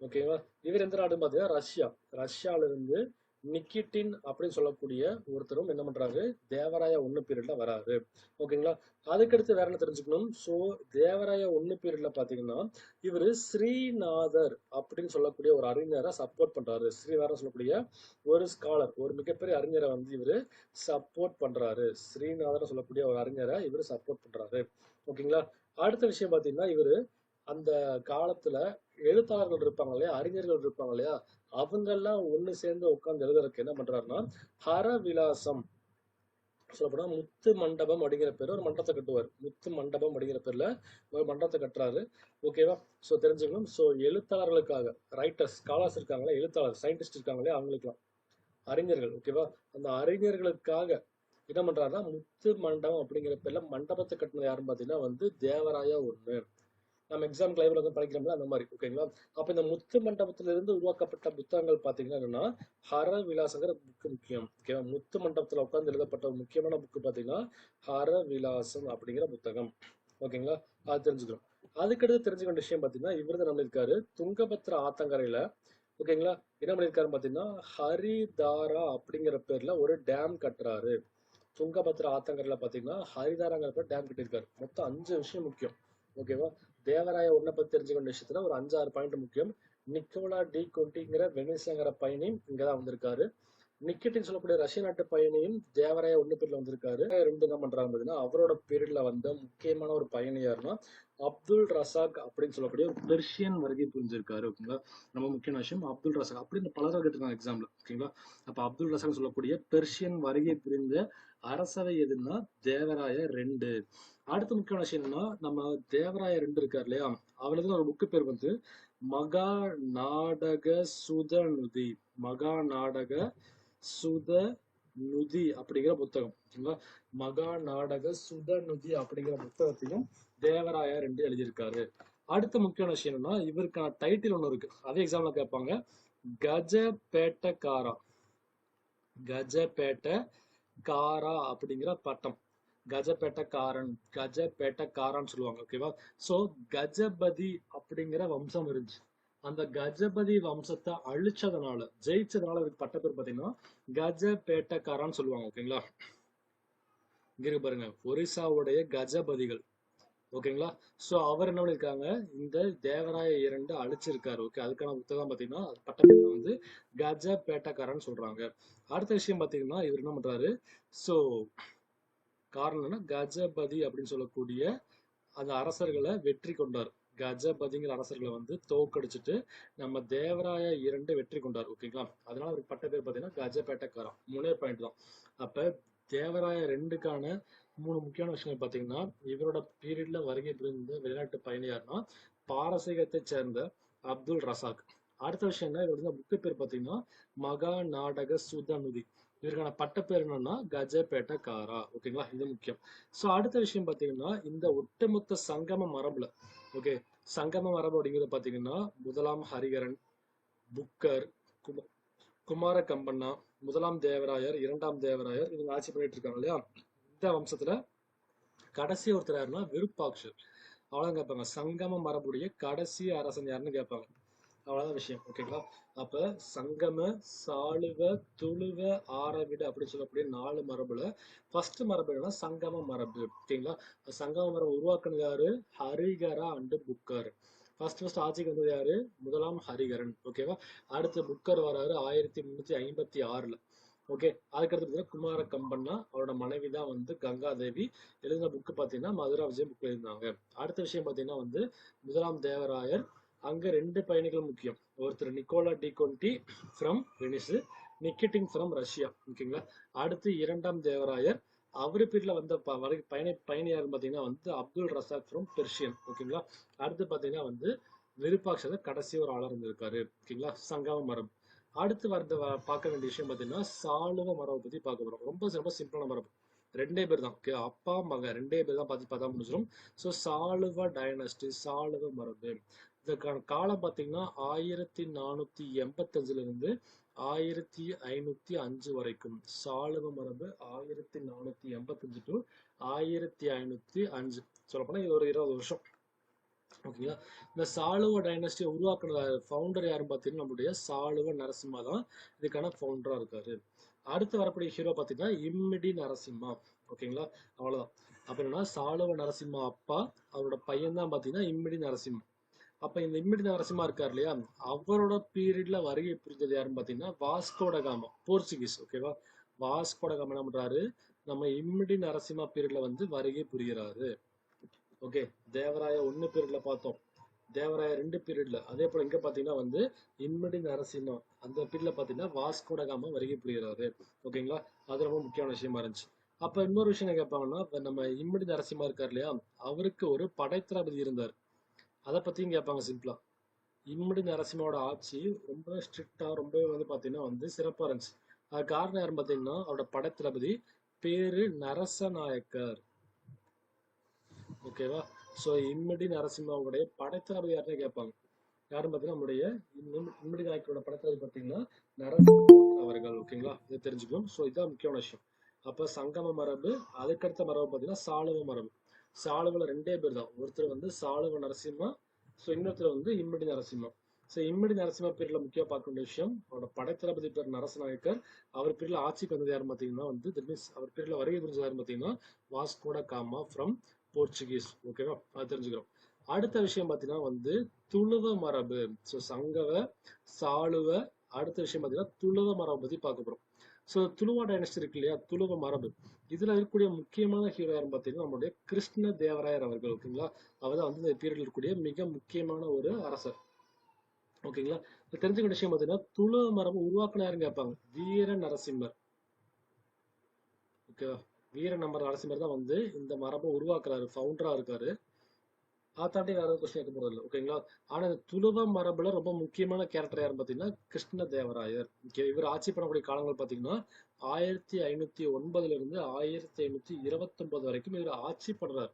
ஓகேவா? இவர் எந்த நாடுன்னு பாத்தீங்கன்னா ரஷ்யா. ரஷ்யால இருந்து நிக்கிட்டின் அப்படின்னு சொல்லக்கூடிய ஒருத்தரும் என்ன பண்றாரு, தேவராய 1 பீரியட்ல வராரு. ஓகேங்களா? அதுக்கடுத்து வேற என்ன தெரிஞ்சுக்கணும். ஸோ தேவராய 1 பீரியட்ல பாத்தீங்கன்னா இவரு ஸ்ரீநாதர் அப்படின்னு சொல்லக்கூடிய ஒரு அறிஞரை சப்போர்ட் பண்றாரு. ஸ்ரீநாதர் சொல்லக்கூடிய ஒரு ஸ்காலர், ஒரு மிகப்பெரிய அறிஞரை இவரு சப்போர்ட் பண்றாரு. ஸ்ரீநாதர் சொல்லக்கூடிய ஒரு அறிஞரை இவரு சப்போர்ட் பண்றாரு. ஓகேங்களா? அடுத்த விஷயம் பாத்தீங்கன்னா இவரு அந்த காலத்துல எழுத்தாளர்கள் இருப்பாங்க இல்லையா, அறிஞர்கள் இருப்பாங்க இல்லையா, அவங்க எல்லாம் ஒண்ணு சேர்ந்து உட்கார்ந்து எழுதுறதுக்கு என்ன பண்றாருன்னா ஹரவிலாசம் சொல்லப்போனா முத்து மண்டபம் அப்படிங்கிற பேர்ல ஒரு மண்டபத்தை கட்டுவார். முத்து மண்டபம் அப்படிங்கிற பேர்ல ஒரு மண்டபத்தை கட்டுறாரு. ஓகேவா? ஸோ தெரிஞ்சுக்கணும். ஸோ எழுத்தாளர்களுக்காக, ரைட்டர்ஸ், ஸ்காலர்ஸ் இருக்காங்களே, எழுத்தாளர், சயின்டிஸ்ட் இருக்காங்களே, அவங்களுக்குலாம் அறிஞர்கள். ஓகேவா? அந்த அறிஞர்களுக்காக என்ன பண்றாருன்னா முத்து மண்டபம் அப்படிங்கிற பேர்ல மண்டபத்தை கட்டினது யாருன்னு பாத்தீங்கன்னா தேவராயா 1. நம்ம எக்ஸாம் லைவ்ல படிக்கிறோம்ல அந்த மாதிரி. ஓகேங்களா? அப்ப இந்த முத்து மண்டபத்திலிருந்து உருவாக்கப்பட்ட புத்தகங்கள் பாத்தீங்கன்னா என்னன்னா ஹர விலாசங்கிற புக்கு முக்கியம். ஓகேவா? முத்து மண்டபத்துல உட்கார்ந்து எழுதப்பட்ட ஒரு முக்கியமான புக்கு பாத்தீங்கன்னா ஹர விலாசம் அப்படிங்கிற புத்தகம். ஓகேங்களா? அது தெரிஞ்சுக்கிறோம். அதுக்கடுத்து தெரிஞ்சுக்க வேண்டிய விஷயம் பாத்தீங்கன்னா இவரு நம்ம இருக்காரு துங்கபத்ர ஆத்தங்கரையில. ஓகேங்களா? என்ன பண்ணிருக்காரு பாத்தீங்கன்னா ஹரிதாரா அப்படிங்கிற பேர்ல ஒரு டேம் கட்டுறாரு. துங்கபத்ர ஆத்தங்கரையில பாத்தீங்கன்னா ஹரிதாராங்கிற பேர் டேம் கட்டியிருக்காரு. மொத்தம் 5 விஷயம் முக்கியம். ஓகேவா? தேவராய 1 பத்தி தெரிஞ்சுக்க வேண்டிய விஷயத்துல ஒரு 5-6 பாயிண்ட் முக்கியம். நிக்கோலா டி கொண்டிங்கிற வெனிஸ்ங்கிற பயணி இங்கதான் வந்திருக்காரு. நிக்கெட்டின்னு சொல்லக்கூடிய ரஷ்ய நாட்டு பயணியும் தேவராய ஒண்ணு பேர்ல வந்திருக்காரு. ரெண்டு என்ன பண்றாங்க அப்படின்னா, அவரோட பீரியட்ல வந்த முக்கியமான ஒரு பயணி யாருன்னா அப்துல் ரசாக் அப்படின்னு சொல்லக்கூடிய ஒரு பெர்ஷியன் வருகை புரிஞ்சிருக்காரு. ஓகேங்களா, ரொம்ப முக்கியமான விஷயம். அப்துல் ரசாக் அப்படின்னு பலரும் கேட்டிருக்காங்க எக்ஸாம்ல. ஓகேங்களா, அப்ப அப்துல் ரசாக் சொல்லக்கூடிய பெர்ஷியன் வருகை புரிந்த அரசவை எதுன்னா தேவராய 2. அடுத்த முக்கியமான விஷயம் என்னன்னா, நம்ம தேவராய 2 இருக்காரு இல்லையா, அவருக்கு ஒரு புக்கு பேர் வந்து மகா நாடக சுதனுதி. மகா நாடக சுத நுதி அப்படிங்கிற புத்தகம். ஓகேங்களா, மகா நாடக சுதனுதி அப்படிங்கிற புத்தகத்தையும் தேவராய 2 எழுதியிருக்காரு. அடுத்த முக்கியமான விஷயம் என்னன்னா, இவருக்கான டைட்டில் ஒண்ணு இருக்கு, அதே எக்ஸாம்ல கேட்பாங்க. கஜபேட்டக்காரா. கஜபேட்டக்காரா அப்படிங்கிற பட்டம். கஜபேட்டக்காரன், கஜபேட்டக்காரான்னு சொல்லுவாங்க. ஓகேவா, சோ கஜபதி அப்படிங்கிற வம்சம் இருந்துச்சு. அந்த கஜபதி வம்சத்தை அழிச்சதுனால, ஜெயிச்சதுனால இதுக்கு பட்ட பேர் பாத்தீங்கன்னா கஜபேட்டக்காரான்னு சொல்லுவாங்க. ஓகேங்களா, இங்க பாருங்க, ஒரிசாவுடைய கஜபதிகள். ஓகேங்களா, சோ அவர் என்ன பண்ணிருக்காங்க, இந்த தேவராய 2 அழிச்சிருக்காரு. ஓகே, அதுக்கான புத்தகம் பாத்தீங்கன்னா பட்ட பேர் வந்து கஜபேட்டக்காரன்னு சொல்றாங்க. அடுத்த விஷயம் பாத்தீங்கன்னா, இவர் என்ன பண்றாரு, சோ காரணம் என்ன, கஜபதி அப்படின்னு சொல்லக்கூடிய அந்த அரசர்களை வெற்றி கொண்டார். கஜபதிங்கிற அரசர்களை வந்து தோக்கடிச்சிட்டு நம்ம தேவராய 2 வெற்றி கொண்டார். ஓகேங்களா, அதனால அவருக்கு பட்ட பேர் பாத்தீங்கன்னா கஜபேட்டக்காரன். 3 பாயிண்ட் தான். அப்ப தேவராய 2க்கான 3 முக்கியமான விஷயங்கள் பாத்தீங்கன்னா, இவரோட பீரியட்ல வருகை புரிந்த வெளிநாட்டு பயணி யாருன்னா பாரசீகத்தை சேர்ந்த அப்துல் ரசாக். அடுத்த விஷயம் என்ன, இவரோட புக்கு பேர் பாத்தீங்கன்னா மகா நாடக சுதனுதி. இதற்கான பட்ட பேர் என்னன்னா கஜபேட்டக்காரா. ஓகேங்களா, இது முக்கியம். சோ அடுத்த விஷயம் பாத்தீங்கன்னா, இந்த ஒட்டுமொத்த சங்கம மரபுல, ஓகே, சங்கம மரபு அப்படிங்கிறது பாத்தீங்கன்னா முதலாம் ஹரிகரன், புக்கர், குமார கம்பண்ணா, முதலாம் தேவராயர், இரண்டாம் தேவராயர் இவங்க ஆட்சி பண்ணிட்டு இருக்காங்க இல்லையா. இந்த வம்சத்துல கடைசி ஒருத்தர் யாருன்னா விருப்பாக்ஷர். அவ்வளவுதான் கேட்பாங்க, சங்கம மரபுடைய கடைசி அரசன் யாருன்னு கேட்பாங்க. அவ்வளவுதான் விஷயம். ஓகேங்களா, அப்ப சங்கம, சாளுவ, துளுவ, ஆரவிட அப்படி சொல்லக்கூடிய 4 மரபுல ஃபர்ஸ்ட் மரபு என்னன்னா சங்கம மரபு. ஓகேங்களா, சங்கம மரபு உருவாக்குனது யாரு, ஹரிகரா அண்ட் புக்கர். ஃபர்ஸ்ட் ஆட்சிக்கு வந்தது யாரு, முதலாம் ஹரிகரன். ஓகேவா, அடுத்து புக்கர் வராரு 1356ல. ஓகே, அதுக்கடுத்து குமார கம்பண்ணா, அவரோட மனைவி தான் வந்து கங்காதேவி. எழுதின புக்கு பாத்தீங்கன்னா மதுரா விஜயம் புக் எழுதினாங்க. அடுத்த விஷயம் பாத்தீங்கன்னா வந்து முதலாம் தேவராயர், அங்க 2 பயணிகள் முக்கியம். ஒருத்தர் நிக்கோலா டி கொண்டி ஃப்ரம் வெனிஸ், நிக்கெட்டின் ஃப்ரம் ரஷ்யா. ஓகேங்களா, அடுத்து இரண்டாம் தேவராயர், அவரு பேர்ல வந்த பயணி யாருன்னு பாத்தீங்கன்னா வந்து அப்துல் ரசாக் ஃப்ரம் பெர்ஷியன். ஓகேங்களா, அடுத்து பாத்தீங்கன்னா வந்து விருப்பாட்சத கடைசி ஒரு ஆளா இருந்திருக்காரு. ஓகேங்களா, சங்கம மரபு. அடுத்து பார்க்க வேண்டிய விஷயம் பாத்தீங்கன்னா சாளுவ மரபை பத்தி பார்க்க போறோம். ரொம்ப ரொம்ப சிம்பிளான மரபு, 2 பேர் தான். ஓகே, அப்பா மகன் 2 பேர் தான் பார்த்து பார்த்தா முடிஞ்சிடும். ஸோ சாளுவ டைனஸ்டி, சாளுவ மரபு. இதற்கான காலம் பார்த்தீங்கன்னா 1485ல இருந்து 1505 வரைக்கும். சாளுவ மரபு 1485 டு 1505. சொல்லப்போனா இது ஒரு 20 வருஷம். ஓகேங்களா, இந்த சாளுவ டைனஸ்டியை உருவாக்குன ஃபவுண்டர் யாருன்னு பார்த்தீங்கன்னா நம்மளுடைய சாளுவ நரசிம்மா தான் இதுக்கான ஃபவுண்டரா இருக்காரு. அடுத்து வரக்கூடிய ஹீரோ பார்த்தீங்கன்னா இம்மிடி நரசிம்மா. ஓகேங்களா, அவ்வளவுதான். அப்ப என்னன்னா சாளுவ நரசிம்மா அப்பா, அவரோட பையன் தான் பார்த்தீங்கன்னா இம்மிடி நரசிம்மா. அப்ப இந்த இம்மிடி நரசிம்மா இருக்கார் இல்லையா, அவரோட பீரியட்ல வருகை புரிஞ்சது யாருன்னு பார்த்தீங்கன்னா வாஸ்கோட காமா, போர்ச்சுகீஸ். ஓகேவா, வாஸ்கோட காமா என்ன பண்றாரு, நம்ம இம்மிடி நரசிம்மா பீரியட்ல வந்து வருகை புரிகிறாரு. ஓகே, தேவராய 1 பீரியட்ல பார்த்தோம், தேவராய 2 பீரியட்ல. அதே போல இங்க பாத்தீங்கன்னா வந்து இம்மிடி நரசிம்மா அந்த பீரியட்ல பாத்தீங்கன்னா வாஸ்கோட காமா வருகை புரிகிறாரு. ஓகேங்களா, அது ரொம்ப முக்கியமான விஷயமா இருந்துச்சு. அப்ப இன்னொரு விஷயம் என்ன கேட்பாங்கன்னா, நம்ம இம்மிடி நரசிம்மா இருக்கார் இல்லையா, அவருக்கு ஒரு படைத்தளபதி இருந்தார். அதை பத்தியும் கேட்பாங்க சிம்பிளா. இம்மிடி நரசிம்மாவோட ஆட்சி ரொம்ப ஸ்ட்ரிக்டா, ரொம்ப வந்து பாத்தீங்கன்னா வந்து சிறப்பா இருந்துச்சு. அது காரணம் யாருன்னு பாத்தீங்கன்னா அவரோட படைத்தளபதி பேரு நரசநாயக்கர். ஓகேவா, சோ இம்மிடி நரசிம்மாவுடைய படைத்தளபதி யாருன்னு கேட்பாங்க. யாரும் பார்த்தீங்கன்னா நம்முடைய இம்மிடி நாயக்கரோட படைத்தளபதி பார்த்தீங்கன்னா நரசிம்ம அவர்கள். ஓகேங்களா, இதை தெரிஞ்சுக்கணும். ஸோ இதுதான் முக்கியமான விஷயம். அப்ப சங்கம மரபு, அதுக்கடுத்த மரபு பார்த்தீங்கன்னா சாளுவ மரபு. சாளுவல 2 பேர் தான், ஒருத்தர் வந்து சாளுவ நரசிம்மா, ஸோ இன்னொருத்தர் வந்து இம்மிடி நரசிம்மா. ஸோ இம்மிடி நரசிம்மா பேர்ல முக்கியம் பார்க்க வேண்டிய விஷயம், அவரோட படைத்தளபதி பேர் நரசநாயக்கர். அவர் பேர்ல ஆட்சிக்கு வந்தது யாரும் பார்த்தீங்கன்னா வந்து அவர் பேர்ல வருகை புரிஞ்சது யாரும் பார்த்தீங்கன்னா வாஸ்கோட காமா ஃப்ரம் போர்ச்சுகீஸ். ஓகேவா, அது தெரிஞ்சுக்கிறோம். அடுத்த விஷயம் பார்த்தீங்கன்னா வந்து துளுவ மரபு. ஸோ சங்கவ, சாளுவ, அடுத்த விஷயம் பார்த்தீங்கன்னா துளுவ மரபை பத்தி பார்க்க போறோம். ஸோ துளுவ டைனஸ்டி இருக்கு இல்லையா, துளுவ மரபு. இதுல இருக்கக்கூடிய முக்கியமான ஹீரோ யாருன்னு பார்த்தீங்கன்னா நம்மளுடைய கிருஷ்ண தேவராயர் அவர்கள். ஓகேங்களா, அவர் தான் வந்து இந்த பீரியட்ல இருக்கக்கூடிய மிக முக்கியமான ஒரு அரசர். ஓகேங்களா, இப்ப தெரிஞ்சுக்க விஷயம் பார்த்தீங்கன்னா துளுவ மரபு உருவாக்குனாருன்னு கேட்பாங்க. வீர நரசிம்மர். ஓகேவா, வீர நரசிம்மர் தான் வந்து இந்த மரபை உருவாக்குறாரு, ஃபவுண்டரா இருக்காரு. அதை தாண்டி வேற ஒரு கொஸ்டின் கேட்க போறது இல்லை. ஓகேங்களா, ஆனா இந்த துளுவ மரபுல ரொம்ப முக்கியமான கேரக்டர் யாருன்னு பாத்தீங்கன்னா கிருஷ்ண தேவராயர். ஓகே, இவர் ஆட்சி பண்ணக்கூடிய காலங்கள் பாத்தீங்கன்னா 1509 இருந்து 1529 வரைக்கும் இவர் ஆட்சி பண்றாரு.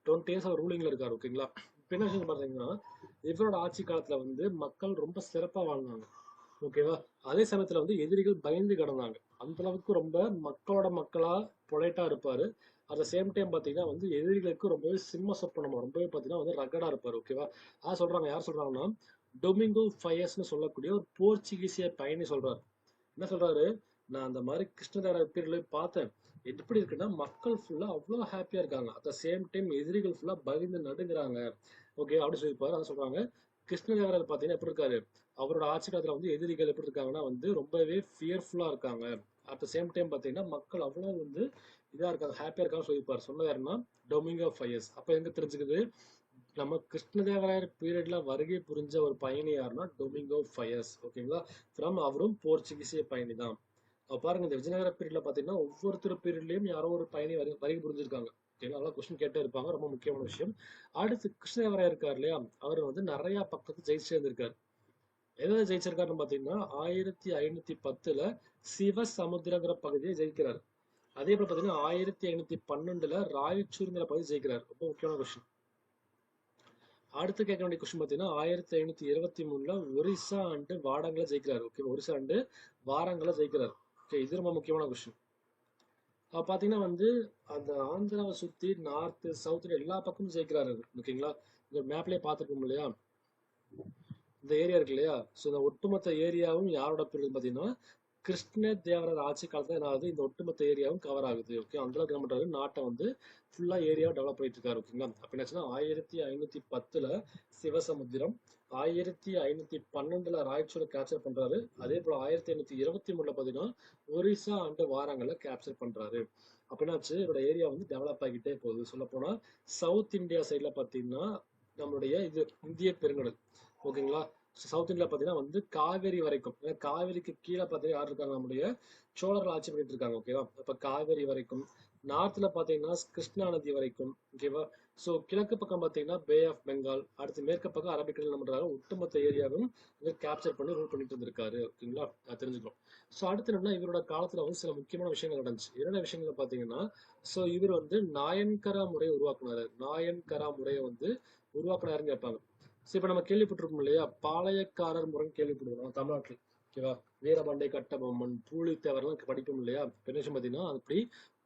20 இயர்ஸ் அவர் ரூலிங்ல இருக்காரு. ஓகேங்களா, இப்ப என்ன விஷயம் பாத்தீங்கன்னா இவரோட ஆட்சி காலத்துல வந்து மக்கள் ரொம்ப சிறப்பா வாழ்ந்தாங்க. ஓகேவா, அதே சமயத்துல வந்து எதிரிகள் பயந்து கிடந்தாங்க. அந்த அளவுக்கு ரொம்ப மக்களோட மக்களா பொலைட்டா இருப்பாரு. அட் த சேம் டைம் பாத்தீங்கன்னா வந்து எதிரிகளுக்கு ரொம்பவே சிம்ம சொப்பனமா ரொம்பவே பாத்தீங்கன்னா வந்து ரகடா இருப்பாரு. ஓகேவா, அதான் சொல்றாங்க, யார் சொல்றாங்கன்னா டொமிங்கோ ஃபயர்ஸ்னு சொல்லக்கூடிய ஒரு போர்ச்சுகீசிய பயணி சொல்றாரு. என்ன சொல்றாரு, நான் அந்த மாதிரி கிருஷ்ணதேவராய பீரியட்ல பார்த்தேன். எப்படி இருக்குன்னா மக்கள் ஃபுல்லா அவ்வளோ ஹாப்பியா இருக்காங்க. அட் த சேம் டைம் எதிரிகள் ஃபுல்லா பயந்து நடுங்குறாங்க. ஓகே, அப்படி சொல்லியிருப்பாரு. அதான் சொல்றாங்க, கிருஷ்ணதேவராயர் பாத்தீங்கன்னா எப்படி இருக்காரு, அவரோட ஆட்சி காலத்துல வந்து எதிரிகள் எப்படி இருக்காங்கன்னா வந்து ரொம்பவே ஃபியர்ஃபுல்லா இருக்காங்க. அட் த சேம் டைம் பாத்தீங்கன்னா மக்கள் அவ்வளோ வந்து இதா இருக்காங்க, ஹாப்பியா இருக்கான்னு சொல்லியிருப்பாரு. சொன்னது யாருன்னா டொமிங்கோ ஃபயர்ஸ். அப்ப எங்க தெரிஞ்சுக்குது, நம்ம கிருஷ்ணதேவராயர் பீரியட்ல வருகை புரிஞ்ச ஒரு பயணி யாருன்னா டொமிங்கோ ஃபயர்ஸ். ஓகேங்களா, ஃப்ரம் அவரும் போர்ச்சுகீசிய பயணி தான். அப்ப பாருங்க, இந்த விஜயநகர பீரியட்ல பாத்தீங்கன்னா ஒவ்வொருத்தர் பீரியட்லயும் யாரோ ஒரு பயணி வருகை புரிஞ்சிருக்காங்க. ஓகேங்களா, அதெல்லாம் கொஸ்டின் கேட்டே இருப்பாங்க, ரொம்ப முக்கியமான விஷயம். அடுத்து கிருஷ்ணதேவராயர் இருக்கார் இல்லையா, அவர் வந்து நிறைய பக்கத்து ஜெயிச்சு இருந்திருக்காரு. எதாவது ஜெயிச்சிருக்காருன்னு பாத்தீங்கன்னா 1510 சிவசமுத்திரங்கிற பகுதியை ஜெயிக்கிறாரு. அதே போல பாத்தீங்கன்னா 1512 ராயச்சூருங்கிற பகுதி ஜெயிக்கிறாரு. ரொம்ப முக்கியமான கொஸ்டின். அடுத்து கேட்க வேண்டிய கொஸ்டின் பாத்தீங்கன்னா 1523 ஒரிசா அண்டு வாடங்களை ஜெயிக்கிறாரு. ஓகே, ஒரிசா அண்டு வாரங்களை ஜெயிக்கிறாரு. ஓகே, இது ரொம்ப முக்கியமான கொஸ்டின். பாத்தீங்கன்னா வந்து அந்த ஆந்திராவை சுத்தி நார்த் சவுத் எல்லா பக்கமும் ஜெயிக்கிறாரு. ஓகேங்களா, இந்த மேப்லயே பார்த்துருக்கோம் இல்லையா, இந்த ஏரியா இருக்கு இல்லையா, ஸோ இந்த ஒட்டுமொத்த ஏரியாவும் யாரோட பீரியட் பாத்தீங்கன்னா கிருஷ்ண தேவராயர் ஆட்சி காலத்துல என்ன ஆகுது, இந்த ஒட்டுமொத்த ஏரியாவும் கவர் ஆகுது. ஓகே, அந்த அளவுக்கு என்ன பண்றாரு, நாட்டை வந்து ஃபுல்லா ஏரியாவை டெவலப் பண்ணிட்டு இருக்காரு. ஓகேங்களா, அப்ப என்னாச்சுன்னா 1510 சிவசமுத்திரம், 1512 ராயச்சூரை கேப்சர் பண்றாரு. அதே போல 1523 பாத்தீங்கன்னா ஒரிசா அண்ட் வாரங்களை கேப்சர் பண்றாரு. அப்ப என்னாச்சு, இதோட ஏரியா வந்து டெவலப் ஆகிட்டே போகுது. சொல்ல போனா சவுத் இந்தியா சைட்ல பாத்தீங்கன்னா நம்மளுடைய இது இந்திய பெருங்கடல். ஓகேங்களா, சவுத் இந்தியா பாத்தீங்கன்னா வந்து காவேரி வரைக்கும், ஏன்னா காவேரிக்கு கீழே பாத்தீங்கன்னா யார் இருக்காங்க, நம்முடைய சோழர்கள் ஆட்சி பண்ணிட்டு இருக்காங்க. ஓகேவா, அப்ப காவேரி வரைக்கும், நார்த்ல பாத்தீங்கன்னா கிருஷ்ணா நதி வரைக்கும். ஓகேவா, சோ கிழக்கு பக்கம் பாத்தீங்கன்னா பே ஆஃப் பெங்கால், அடுத்து மேற்கு பக்கம் அரபிக்கடல் என்ன பண்றாரு, ஒட்டுமொத்த ஏரியாவும் கேப்சர் பண்ணி ரூல் பண்ணிட்டு இருந்திருக்காரு. ஓகேங்களா, அது தெரிஞ்சுக்கணும். சோ அடுத்து என்னன்னா இவரோட காலத்துல வந்து சில முக்கியமான விஷயங்கள் நடந்துச்சு. என்னென்ன விஷயங்கள் பாத்தீங்கன்னா, சோ இவர் வந்து நாயன்கரா முறையை உருவாக்குனாரு. நாயன்கரா முறையை வந்து உருவாக்குனாருன்னு கேட்பாங்க. சரி, இப்ப நம்ம கேள்விப்பட்டிருக்கோம் இல்லையா, பாளையக்காரர் முறைன்னு கேள்விப்படுவோம் நம்ம தமிழ்நாட்டுல. ஓகேவா, வீரபாண்டிய கட்டபொம்மன், பூலித்தேவர்லாம் படிப்போம் இல்லையா, என்ன விஷயம் பாத்தீங்கன்னா அப்படி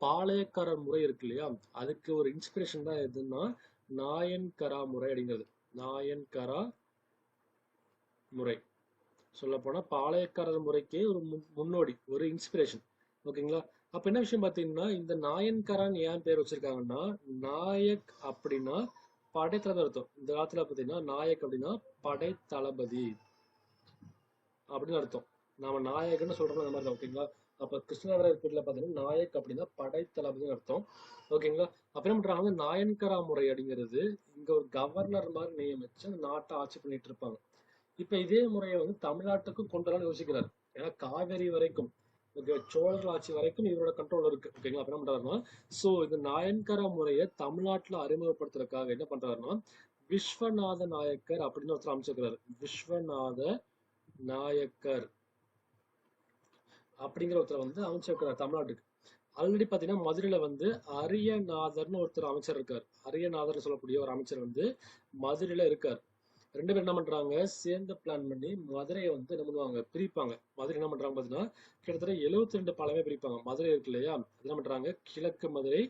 பாளையக்காரர் முறை இருக்கு இல்லையா, அதுக்கு ஒரு இன்ஸ்பிரேஷன் தான் எதுன்னா நாயன்கரா முறை அப்படிங்கிறது. நாயன்கரா முறை சொல்ல போனா பாளையக்காரர் முறைக்கு ஒரு முன்னோடி, ஒரு இன்ஸ்பிரேஷன். ஓகேங்களா, அப்ப என்ன விஷயம் பாத்தீங்கன்னா இந்த நாயன்கரான்னு ஏன் பேர் வச்சிருக்காங்கன்னா, நாயக் அப்படின்னா படைத்தளபதி அர்த்தம். இந்த காலத்துல பாத்தீங்கன்னா நாயக் அப்படின்னா படை தளபதி அப்படின்னு அர்த்தம். நாம நாயகன்னு சொல்றோம் அந்த மாதிரி தான். ஓகேங்களா, அப்ப கிருஷ்ணதேவராயர் பீரியட்ல பாத்தீங்கன்னா நாயக் அப்படின்னா படை தளபதினு அர்த்தம். ஓகேங்களா, அப்ப என்ன பண்றாங்க, நாயன்கரா முறை அப்படிங்கிறது இங்க ஒரு கவர்னர் மாதிரி நியமிச்சு அந்த நாட்டை ஆட்சி பண்ணிட்டு இருப்பாங்க. இப்ப இதே முறையை வந்து தமிழ்நாட்டுக்கும் கொண்டு வரலாம்னு யோசிக்கிறாரு. ஏன்னா காவேரி வரைக்கும், ஓகே, சோழர்கள் ஆட்சி வரைக்கும் இவரோட கண்ட்ரோல் இருக்கு. ஓகேங்களா, அப்ப என்ன பண்றாருன்னா சோ இந்த நாயன்கரா முறையை தமிழ்நாட்டுல அறிமுகப்படுத்துறதுக்காக என்ன பண்றாருன்னா விஸ்வநாத நாயக்கர் அப்படின்னு ஒருத்தர் அமைச்சிருக்கிறாரு. விஸ்வநாத நாயக்கர் அப்படிங்கிற ஒருத்தர் வந்து அமைச்சிருக்கிறார் தமிழ்நாட்டுக்கு. ஆல்ரெடி பாத்தீங்கன்னா மதுரையில வந்து அரியநாதர்னு ஒருத்தர் அமைச்சர் இருக்கார். அரியநாதர் சொல்லக்கூடிய ஒரு அமைச்சர் வந்து மதுரையில இருக்கார். ரெண்டு பேரும் என்ன பண்றாங்க, சேர்ந்து பிளான் பண்ணி மதுரையை வந்து என்ன பண்ணுவாங்க, பிரிப்பாங்க. மதுரை என்ன பண்றாங்க பாத்தீங்கன்னா கிட்டத்தட்ட 72 பாலமே பிரிப்பாங்க. மதுரை இருக்கு இல்லையா, என்ன பண்றாங்க, கிழக்கு மதுரை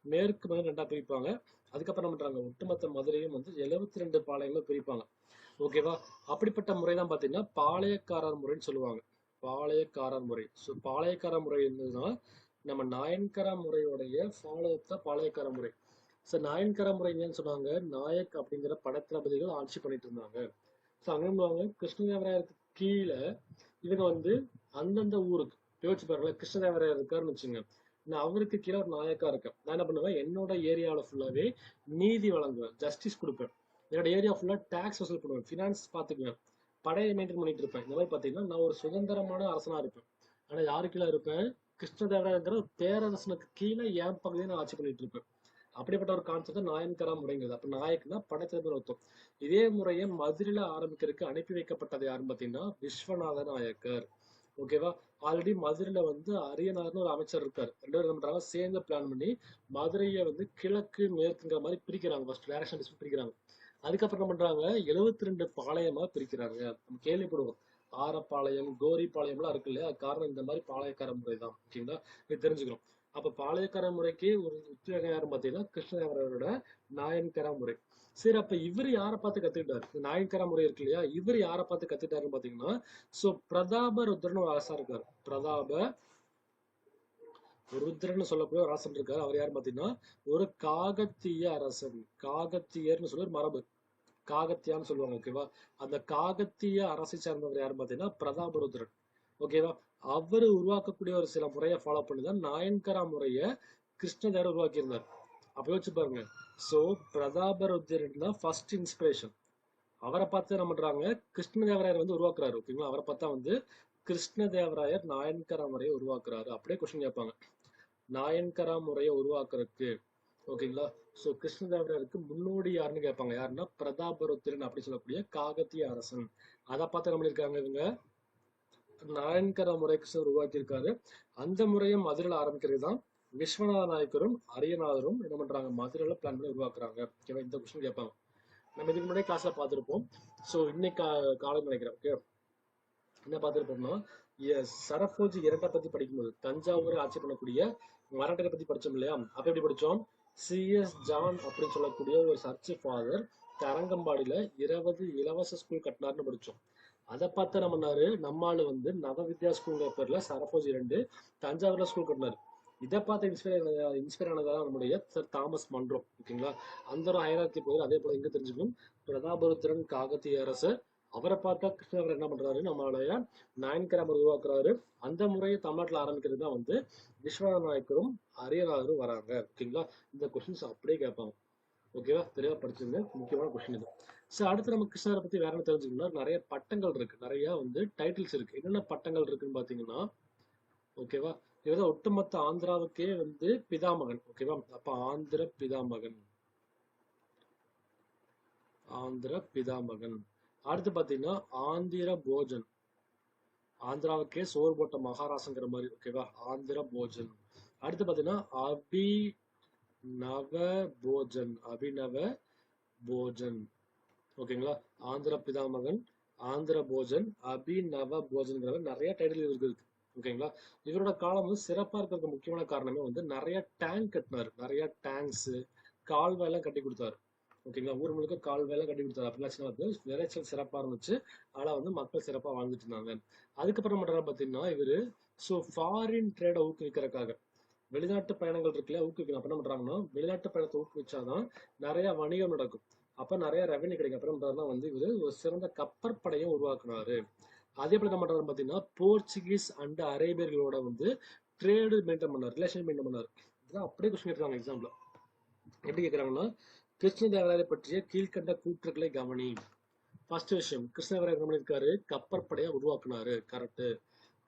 மேற்கு மதுரை ரெண்டா பிரிப்பாங்க. அதுக்கப்புறம் என்ன பண்றாங்க, ஒட்டுமொத்த மதுரையும் வந்து 72 பாளையங்களும் பிரிப்பாங்க. ஓகேவா, அப்படிப்பட்ட முறை தான் பாத்தீங்கன்னா பாளையக்காரர் முறைன்னு சொல்லுவாங்க. பாளையக்காரர் முறை. ஸோ பாளையக்கார முறை என்னதுன்னா நம்ம நாயன்கரா முறையோடைய ஃபாலோ அப் தான் பாளையக்கார முறை. சார் நாயன்கரா முறை என்னன்னு சொன்னாங்க, நாயக் அப்படிங்கிற படைத்தளபதிகள் ஆட்சி பண்ணிட்டு இருந்தாங்க. ஸோ அங்க கிருஷ்ணதேவராயருக்கு கீழே இவங்க வந்து அந்தந்த ஊருக்கு யோசிச்சு பாருங்களேன். கிருஷ்ணதேவராயர் இருக்காருன்னு வச்சுங்க, நான் அவருக்கு கீழே ஒரு நாயக்கா இருக்கேன். நான் என்ன பண்ணுவேன், என்னோட ஏரியாவில் ஃபுல்லாவே நீதி வழங்குவேன், ஜஸ்டிஸ் கொடுப்பேன். என்னோட ஏரியா ஃபுல்லா டாக்ஸ் வசூல் பண்ணுவேன், ஃபினான்ஸ் பார்த்துக்குவேன், படையை மெயின்டைன் பண்ணிட்டு இருப்பேன். இந்த மாதிரி பார்த்தீங்கன்னா நான் ஒரு சுதந்திரமான அரசனா இருப்பேன். ஆனா யாரு கீழே இருப்பேன், கிருஷ்ணதேவராயங்கிற ஒரு பேரரசனுக்கு கீழே என் பகுதியை நான் ஆட்சி பண்ணிட்டு இருப்பேன். அப்படிப்பட்ட ஒரு கான்செப்ட் நாயன்கரா முறைங்கிறது. அப்ப நாயக்னா படைத்தளபதி அர்த்தம். இதே முறையை மதுரையில ஆரம்பிக்கிறதுக்கு அனுப்பி வைக்கப்பட்டது யாருன்னு பாத்தீங்கன்னா விஸ்வநாத நாயக்கர். ஓகேவா? ஆல்ரெடி மதுரையில வந்து அரியனார்னு ஒரு அமைச்சர் இருக்காரு. ரெண்டு பேரும் என்ன பண்றாங்க, சேர்ந்து பிளான் பண்ணி மதுரையை வந்து கிழக்கு மேற்குங்கிற மாதிரி பிரிக்கிறாங்க. ஃபர்ஸ்ட் டைரக்ஷன் பிரிக்கிறாங்க. அதுக்கப்புறம் என்ன பண்றாங்க, 72 பாளையமா பிரிக்கிறாங்க. நம்ம கேள்விப்படுவோம், ஆரப்பாளையம், கோரிப்பாளையம்லாம் இருக்கு இல்லையா, அது காரணம் இந்த மாதிரி பாளையக்கார முறை தான். ஓகேங்களா? இது தெரிஞ்சுக்கணும். அப்ப பாளையக்கார முறைக்கு ஒரு உத்வேகம் யாருன்னு பாத்தீங்கன்னா கிருஷ்ணதேவராயரோட நாயன்கரா முறை. சரி, அப்ப இவர் யாரை பார்த்து கத்துக்கிட்டாரு, இந்த நாயன்கரா முறை இருக்கு இல்லையா, இவர் யாரை பார்த்து கத்துக்கிட்டாருன்னு பாத்தீங்கன்னா, சோ பிரதாப ருத்ரன் ஒரு அரசா இருக்காரு. பிரதாப ருத்ரன் சொல்லக்கூடிய ஒரு அரசன் இருக்காரு. அவர் யாரு பாத்தீங்கன்னா ஒரு காகத்திய அரசன். காகத்தியர்னு சொல்லி ஒரு மரபு, காகத்தியான்னு சொல்லுவாங்க. ஓகேவா? அந்த காகத்திய அரசை சார்ந்தவர் யாருன்னு பாத்தீங்கன்னா பிரதாபருத்ரன். ஓகேவா? அவரு உருவாக்கக்கூடிய ஒரு சில முறையை ஃபாலோ பண்ணிதான் நாயன்கரா முறைய கிருஷ்ணதேவர் உருவாக்கி இருந்தார். அப்ப யோசிச்சு பாருங்க. சோ பிரதாபருத்ரன் தான் ஃபர்ஸ்ட் இன்ஸ்பிரேஷன். அவரை பார்த்து என்ன பண்றாங்க, கிருஷ்ணதேவராயர் வந்து உருவாக்குறாரு. ஓகேங்களா? அவரை பார்த்தா வந்து கிருஷ்ணதேவராயர் நாயன்கரா முறையை உருவாக்குறாரு. அப்படியே கொஸ்டின் கேட்பாங்க, நாயன்கரா முறையை உருவாக்குறதுக்கு. ஓகேங்களா? சோ கிருஷ்ணதேவராயருக்கு முன்னோடி யாருன்னு கேட்பாங்க. யாருன்னா பிரதாபருத்திரன் அப்படி சொல்லக்கூடிய காகத்திய அரசன். அதை பார்த்து என்ன பண்ணிருக்காங்க இவங்க, நாயன்கரா முறை கிருஷ்ணர் உருவாக்கியிருக்காரு. அந்த முறையை மதுரையில் ஆரம்பிக்கிறது தான் விஸ்வநாத நாயக்கரும் அரியநாதரும் என்ன பண்றாங்க, மதுரையில பிளான் பண்ணி உருவாக்குறாங்க. ஓகேவா? இந்த கொஸ்டின் கேட்பாங்க. நம்ம இதுக்கு முன்னாடி கிளாஸ்ல பார்த்திருப்போம். ஸோ இன்னைக்கு காலம் நினைக்கிறேன். ஓகே, என்ன பார்த்திருப்போம்னா, சரபோஜி இரட்டை பத்தி படிக்கும்போது தஞ்சாவூரை ஆட்சி பண்ணக்கூடிய மராட்டரை பத்தி படிச்சோம் இல்லையா? அப்ப எப்படி படிச்சோம், CS ஜான் அப்படின்னு சொல்லக்கூடிய ஒரு சர்ச் ஃபாதர் தரங்கம்பாடியில 20 இலவச ஸ்கூல் கட்டினார்னு படிச்சோம். அதை பார்த்து நம்ம பண்ணாரு, நம்மால வந்து நவவித்யா ஸ்கூல்ங்கிற பேர்ல சரபோஜி 2 தஞ்சாவூர்ல ஸ்கூல் கட்டினாரு. இதை பார்த்து இன்ஸ்பயர் ஆனதான் நம்முடைய சார் தாமஸ் மன்றோ. ஓகேங்களா? அந்த ஒரு ஹைரார்க்கி போய் அதே போல இங்க தெரிஞ்சுக்கணும். பிரதாபருத்திரன் காகத்திய அரசர், அவரை பார்த்தா கிருஷ்ணவர் என்ன பண்றாரு, நம்மளுடைய நாயன்கரா முறை உருவாக்குறாரு. அந்த முறையை தமிழ்நாட்டில் ஆரம்பிக்கிறது தான் வந்து விஸ்வநாத நாயக்கரும் அரியநாதரும் வராங்க. ஓகேங்களா? இந்த கொஸ்டின்ஸ் அப்படியே கேட்பாங்க. ஓகேவா? தெளிவா படிச்சுங்க, முக்கியமான கொஸ்டின் இது. ஸோ அடுத்து நம்ம கிருஷ்ணரை பத்தி வேற என்ன தெரிஞ்சுக்கணும்னா, நிறைய பட்டங்கள் இருக்கு, நிறைய வந்து டைட்டில்ஸ் இருக்கு. என்னென்ன பட்டங்கள் இருக்குன்னு பாத்தீங்கன்னா, ஓகேவா, இதுதான் ஒட்டுமொத்த ஆந்திராவுக்கே வந்து பிதாமகன். ஓகேவா? அப்ப ஆந்திர பிதாமகன், ஆந்திர பிதாமகன். அடுத்து பாத்தீங்கன்னா ஆந்திர போஜன், ஆந்திராவுக்கே சோறு போட்ட மகாராசங்கிற மாதிரி. ஓகேவா? ஆந்திர போஜன். அடுத்து பாத்தீங்கன்னா அபிநவ போஜன், அபிநவ போஜன். ஓகேங்களா? ஆந்திர பிதாமகன், ஆந்திர போஜன், அபிநவ போஜன்கிற நிறைய டைட்டில் இருக்கு. ஓகேங்களா? இவரோட காலம் வந்து சிறப்பா இருக்கிறதுக்கு முக்கியமான காரணமே வந்து நிறைய டேங்க் கட்டினாரு, நிறைய டேங்க்ஸ், கால்வாய் எல்லாம் கட்டி கொடுத்தாரு. ஓகேங்களா? ஊர் முழுக்க கால்வாய் எல்லாம் கட்டி கொடுத்தாரு. அப்படிலாம் வந்து விளைச்சல் சிறப்பா இருந்துச்சு. ஆனா வந்து மக்கள் சிறப்பா வாழ்ந்துட்டு இருந்தாங்க. அதுக்கப்புறம் பண்றாரு பாத்தீங்கன்னா இவரு, ஸோ ஃபாரின் ட்ரேடை ஊக்குவிக்கிறதுக்காக வெளிநாட்டு பயணங்கள் இருக்குல்ல ஊக்குவிக்கணும். அப்ப என்ன பண்றாங்கன்னா, வெளிநாட்டு பயணத்தை ஊக்குவிச்சாதான் நிறைய வணிகம் நடக்கும், அப்ப நிறைய ரெவன்யூ கிடைக்கும். அப்புறம் வந்து இவரு ஒரு சிறந்த கப்பற்படையும் உருவாக்குனாரு. அதே போல என்ன பண்றாரு பாத்தீங்கன்னா, போர்ச்சுகீஸ் அண்ட் அரேபியர்களோட வந்து ட்ரேடு மெயின்டைன் பண்ணார், ரிலேஷன் மெயின்டைன் பண்ணார். இதெல்லாம் அப்படியே கொஸ்டின் கேட்கறாங்க எக்ஸாம்ல. எப்படி கேட்கறாங்கன்னா, கிருஷ்ணதேவராயரை பற்றிய கீழ்கண்ட கூற்றுக்களை கவனி. ஃபர்ஸ்ட் விஷயம், கிருஷ்ணதேவராயர் என்ன பண்ணியிருக்காரு, கப்பற்படையை உருவாக்குனாரு. கரெக்ட்.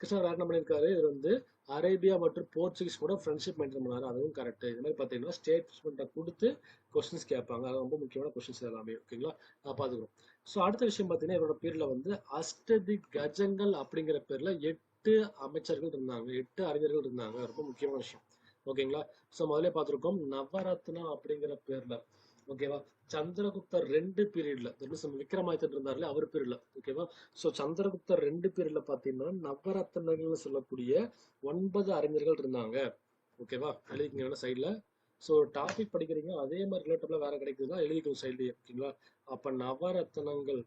கிருஷ்ணதேவராயர் என்ன பண்ணியிருக்காரு, இவர் வந்து அரேபியா மற்றும் போர்ச்சுகீஸ் கூட ஃப்ரெண்ட்ஷிப் மெயின்டைன் பண்ணாரு. அதுவும் கரெக்ட். இது மாதிரி பார்த்தீங்கன்னா ஸ்டேட்மெண்ட்டை கொடுத்து கொஸ்டின்ஸ் கேட்பாங்க. அது ரொம்ப முக்கியமான கொஸ்டின்ஸ் எல்லாமே. ஓகேங்களா? அதை பார்த்துக்கிறோம். ஸோ அடுத்த விஷயம் பார்த்தீங்கன்னா, இவரோட பேர்ல வந்து அஷ்டதி கஜங்கள் அப்படிங்கிற பேர்ல 8 அமைச்சர்கள் இருந்தாங்க, 8 அறிஞர்கள் இருந்தாங்க. ரொம்ப முக்கியமான விஷயம். ஓகேங்களா? ஸோ முதல்ல பார்த்துருக்கோம் நவரத்னா அப்படிங்கிற பேர்ல. ஓகேவா? சந்திரகுப்தர் 2 பீரியட்ல, விக்ரமாதித்தன் இருந்தார்ல அவர் பீரியட்ல. ஓகேவா? ஸோ சந்திரகுப்தர் 2 பீரியட்ல பார்த்தீங்கன்னா நவரத்னங்கள்னு சொல்லக்கூடிய 9 அறிஞர்கள் இருந்தாங்க. ஓகேவா? எழுதிக்கங்க சைட்ல. ஸோ டாபிக் படிக்கிறீங்க, அதே மாதிரி ரிலேட்டபிளா வேற கிடைக்குதுன்னா எழுதிக்கும் சைட்லயே. ஓகேங்களா? அப்ப நவரத்னங்கள்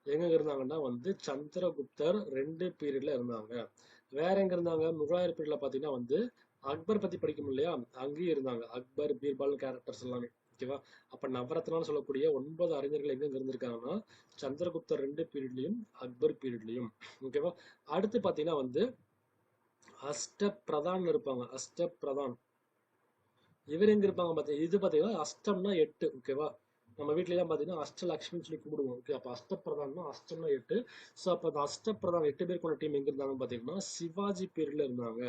எங்க இருந்தாங்கன்னா வந்து சந்திரகுப்தர் 2 பீரியட்ல இருந்தாங்க. வேற எங்க இருந்தாங்க, முகலாயர் பீரியட்ல பாத்தீங்கன்னா வந்து அக்பர் பத்தி படிக்கும் இல்லையா, அங்கேயும் இருந்தாங்க அக்பர் பீர்பால் கேரக்டர்ஸ் எல்லாமே. ஓகேவா. அப்ப நவரத்னான்னு சொல்லக்கூடிய 9 அறிஞர்கள் எங்க இருந்திருக்காங்கன்னா சந்திரகுப்தர் 2 பீரியட்லயும் அக்பர் பீரியட்லயும். ஓகேவா. அடுத்து பாத்தீங்கன்னா வந்து அஷ்ட பிரதான் இருப்பாங்க, அஷ்ட பிரதான். இவர் எங்க இருப்பாங்க பாத்தீங்கன்னா, இது பாத்தீங்கன்னா அஷ்டம்னா 8. ஓகேவா. நம்ம வீட்ல எல்லாம் பாத்தீங்கன்னா அஷ்டலட்சுமின்னு சொல்லி கும்பிடுவோம். ஓகே, அப்ப அஷ்டப்பிரதான்னா அஷ்டம்னா 8. சோ அப்ப அந்த அஷ்டப்பிரதான் 8 பேர் கொண்ட டீம் எங்க இருந்தாங்கன்னு பாத்தீங்கன்னா சிவாஜி பீரியட்ல இருந்தாங்க.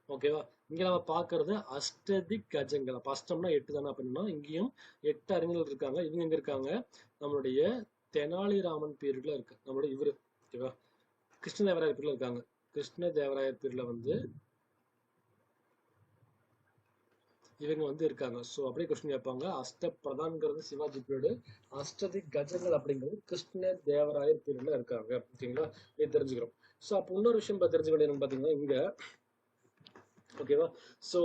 ஓகேவா. இங்க நம்ம பாக்குறது அஷ்டதி கஜங்கள். அப்ப அஷ்டம்னா 8 தானே அப்படின்னா இங்கேயும் 8 அறிஞர்கள் இருக்காங்க. இவங்க எங்க இருக்காங்க, நம்மளுடைய தெனாலிராமன் பீரியட்ல இருக்கு நம்மளுடைய இவரு. ஓகேவா. கிருஷ்ணதேவராயர் பீரியட்ல இருக்காங்க. கிருஷ்ணதேவராயர் பீரியட்ல வந்து இவங்க வந்து இருக்காங்க. ஸோ அப்படியே கொஸ்டின் கேட்பாங்க. அஷ்ட பிரதான்ங்கிறது சிவாஜி பீரியடு, அஷ்டதி கஜங்கள் அப்படிங்கிறது கிருஷ்ண தேவராயர் பீரியட்ல இருக்காங்க. ஓகேங்களா. இது தெரிஞ்சுக்கிறோம். ஸோ அப்போ இன்னொரு விஷயம் தெரிஞ்சுக்க வேண்டியது பாத்தீங்கன்னா இங்க. ஓகேவா. சோ